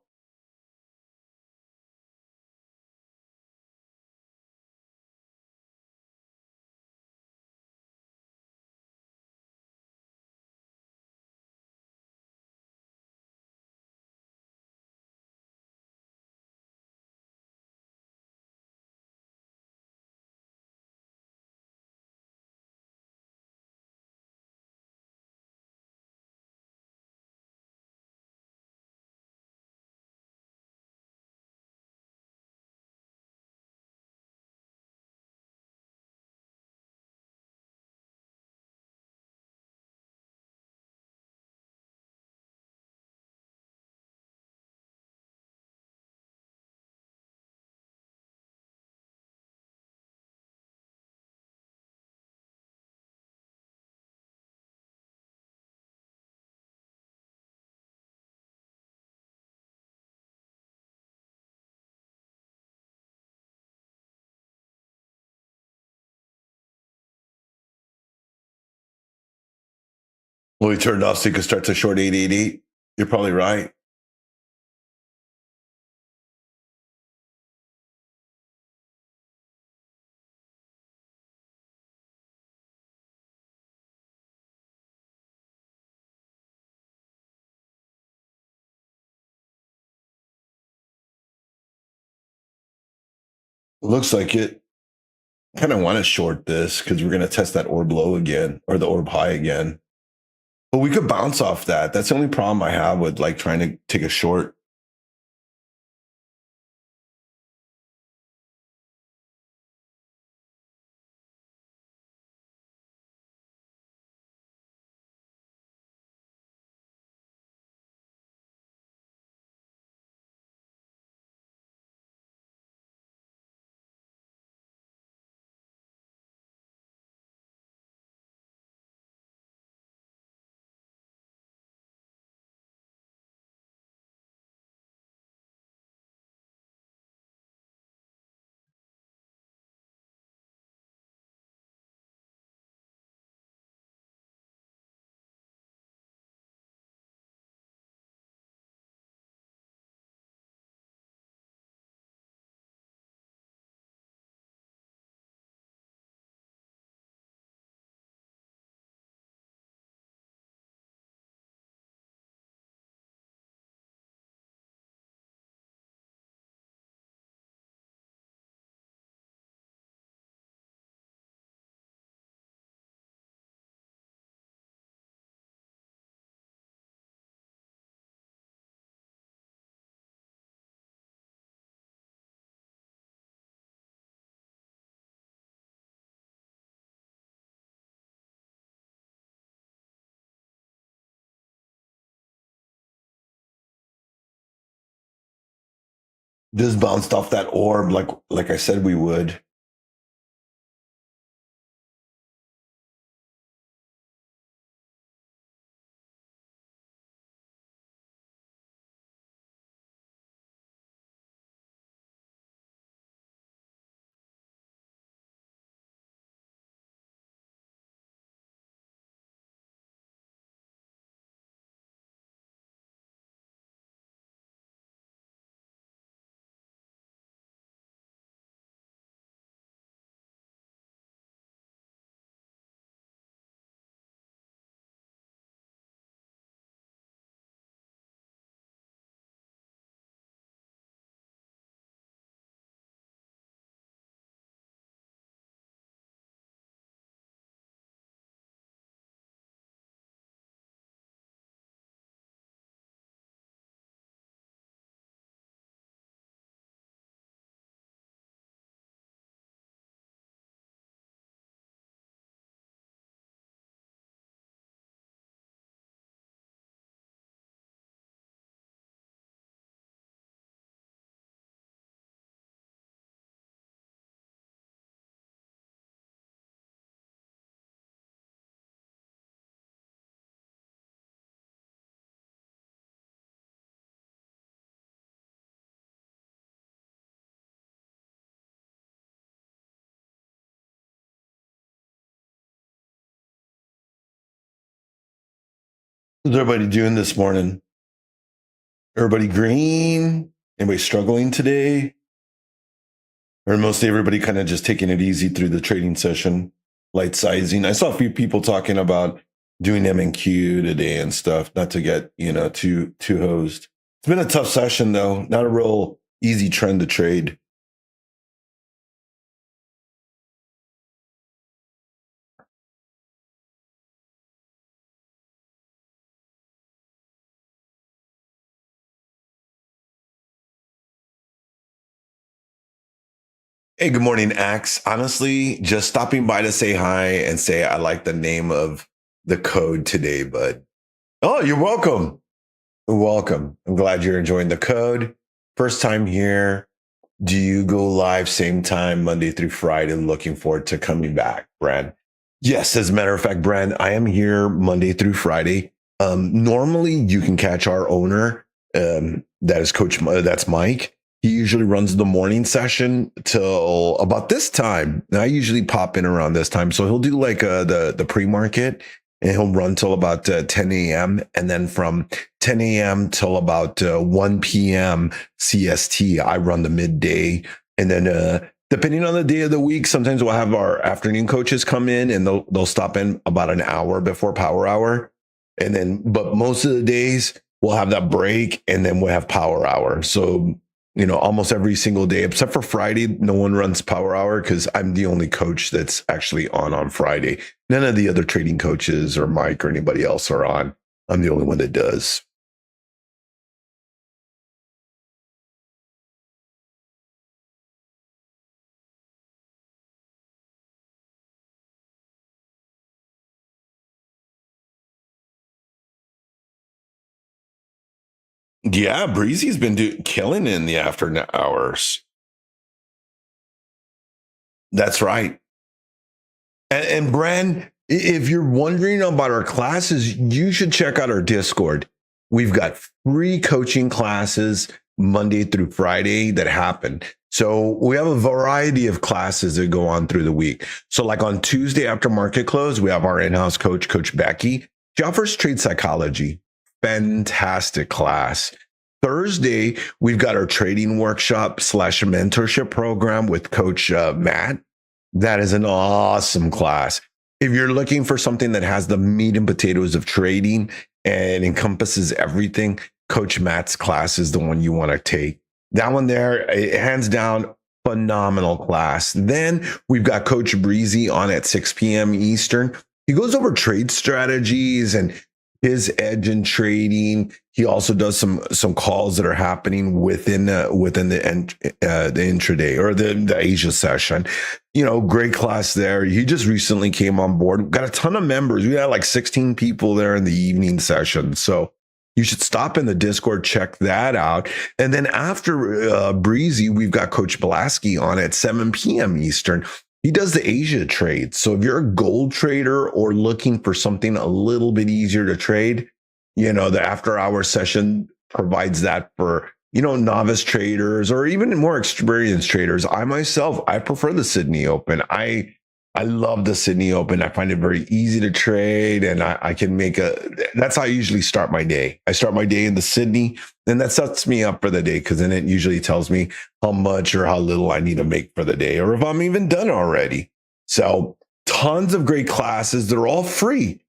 Well, we turned off so you could start to short 888. You're probably right. Looks like it. Kind of want to short this because we're going to test that orb low again or the orb high again. But we could bounce off that. That's the only problem I have with like trying to take a short. Just bounced off that orb like I said we would. What's everybody doing this morning? Everybody green? Anybody struggling today? Or mostly everybody kind of just taking it easy through the trading session, light sizing. I saw a few people talking about doing M and Q today and stuff, not to get, too hosed. It's been a tough session though, not a real easy trend to trade. Hey, good morning, Axe. Honestly, just stopping by to say hi and say I like the name of the code today, bud. Oh, you're welcome. Welcome. I'm glad you're enjoying the code. First time here. Do you go live same time, Monday through Friday? Looking forward to coming back, Brad. Yes, as a matter of fact, Brad, I am here Monday through Friday. Normally, you can catch our owner. That is that's Mike. He usually runs the morning session till about this time. And I usually pop in around this time. So he'll do like the pre-market and he'll run till about 10 a.m. And then from 10 a.m. till about 1 p.m. CST, I run the midday. And then depending on the day of the week, sometimes we'll have our afternoon coaches come in and they'll stop in about an hour before power hour. And then, but most of the days we'll have that break and then we'll have power hour. So, almost every single day, except for Friday, no one runs power hour because I'm the only coach that's actually on Friday. None of the other trading coaches or Mike or anybody else are on. I'm the only one that does. Yeah, Breezy's been killing in the after hours. That's right. And Bran, if you're wondering about our classes, you should check out our Discord. We've got free coaching classes Monday through Friday that happen. So we have a variety of classes that go on through the week. So like on Tuesday after market close, we have our in-house coach, Coach Becky. She offers trade psychology. Fantastic class. Thursday, we've got our trading workshop / mentorship program with Coach Matt. That is an awesome class. If you're looking for something that has the meat and potatoes of trading and encompasses everything, Coach Matt's class is the one you want to take. That one there, hands down, phenomenal class. Then we've got Coach Breezy on at 6 p.m. Eastern. He goes over trade strategies and his edge in trading. He also does some calls that are happening within the intraday or the Asia session. Great class there. He just recently came on board. We've got a ton of members. We had like 16 people there in the evening session. So you should stop in the Discord, check that out. And then after Breezy, we've got Coach BluSky on at 7 p.m. Eastern. He does the Asia trade. So if you're a gold trader or looking for something a little bit easier to trade, the after hour session provides that for, novice traders or even more experienced traders. I prefer the Sydney Open. I love the Sydney Open. I find it very easy to trade and I can that's how I usually start my day. I start my day in the Sydney and that sets me up for the day because then it usually tells me how much or how little I need to make for the day or if I'm even done already. So tons of great classes. They're all free.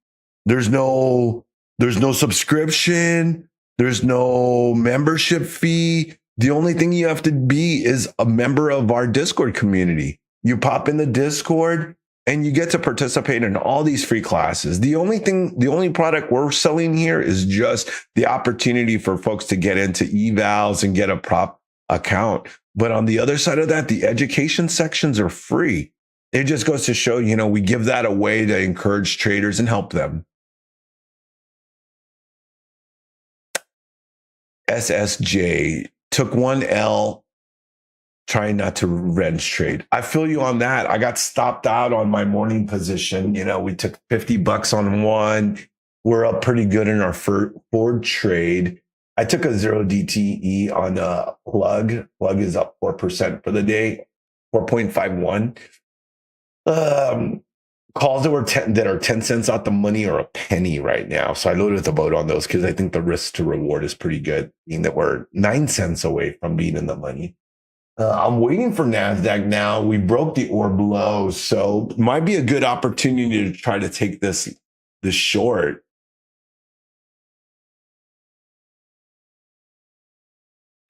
There's no subscription. There's no membership fee. The only thing you have to be is a member of our Discord community. You pop in the Discord and you get to participate in all these free classes. The only product we're selling here is just the opportunity for folks to get into evals and get a prop account. But on the other side of that, the education sections are free. It just goes to show, we give that away to encourage traders and help them. SSJ took one L trying not to wrench trade. I feel you on that. I got stopped out on my morning position. We took $50 on one. We're up pretty good in our Ford trade. I took a 0 DTE on a plug. Plug is up 4% for the day, 4.51. Calls that are 10 cents out the money are a penny right now. So I loaded the boat on those because I think the risk to reward is pretty good, being that we're 9 cents away from being in the money. I'm waiting for NASDAQ now. We broke the orb low, so might be a good opportunity to try to take this short.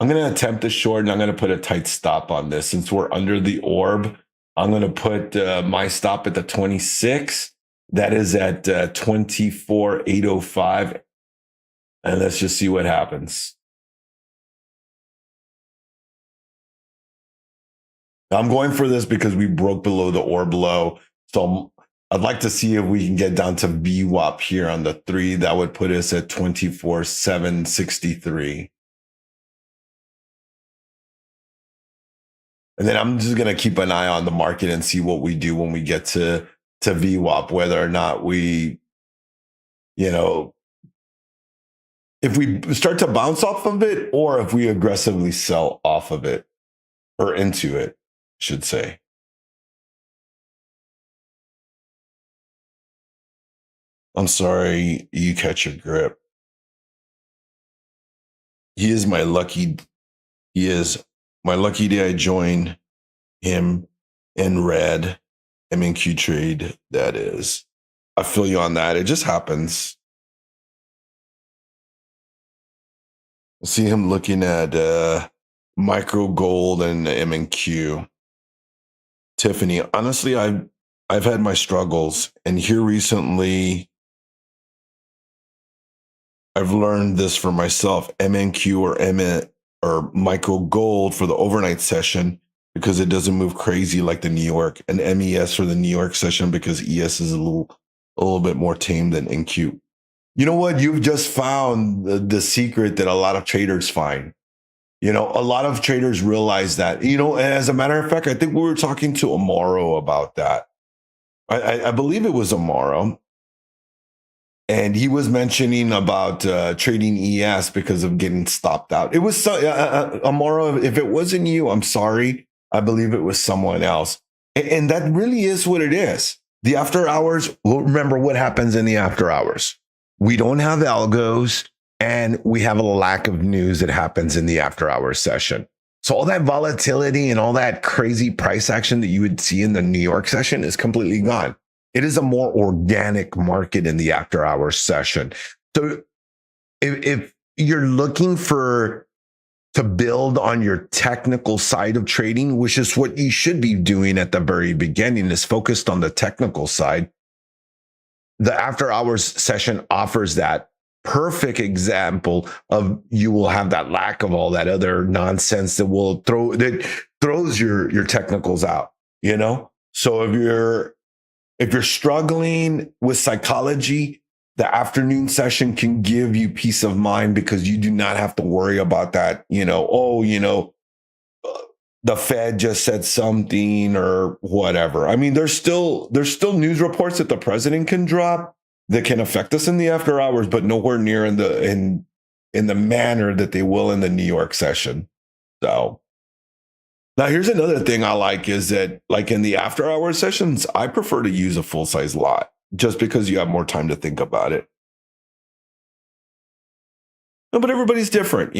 I'm going to attempt the short, and I'm going to put a tight stop on this. Since we're under the orb, I'm going to put my stop at the 26. That is at 24,805. And let's just see what happens. I'm going for this because we broke below the orb low. So I'd like to see if we can get down to VWAP here on the 3. That would put us at 24,763. And then I'm just going to keep an eye on the market and see what we do when we get to VWAP, whether or not we, if we start to bounce off of it or if we aggressively sell off of it or into it, I should say. I'm sorry you catch your grip. He is my lucky day I joined him in red. MNQ trade, that is. I feel you on that. It just happens. I see him looking at micro gold and MNQ. Tiffany, honestly, I've had my struggles, and here recently I've learned this for myself. MNQ or micro gold for the overnight session because it doesn't move crazy like the New York, and MES for the New York session because ES is a little bit more tame than NQ. You know what? You've just found the secret that a lot of traders find. You know, a lot of traders realize that, you know, as a matter of fact, I think we were talking to Amaro about that. I believe it was Amaro. And he was mentioning about trading ES because of getting stopped out. It was Amaro. If it wasn't you, I'm sorry. I believe it was someone else. And that really is what it is. The after hours, well, remember what happens in the after hours. We don't have algos, and we have a lack of news that happens in the after hours session. So all that volatility and all that crazy price action that you would see in the New York session is completely gone. It is a more organic market in the after hours session. So if you're looking to build on your technical side of trading, which is what you should be doing at the very beginning, is focused on the technical side, the after hours session offers that perfect example of you will have that lack of all that other nonsense that throws your technicals out, you know? So if you're struggling with psychology, the afternoon session can give you peace of mind because you do not have to worry about that, the Fed just said something or whatever. I mean, there's still news reports that the president can drop that can affect us in the after hours, but nowhere near in the manner that they will in the New York session. So now here's another thing I like is that, like in the after hours sessions, I prefer to use a full size lot just because you have more time to think about it. No, but everybody's different.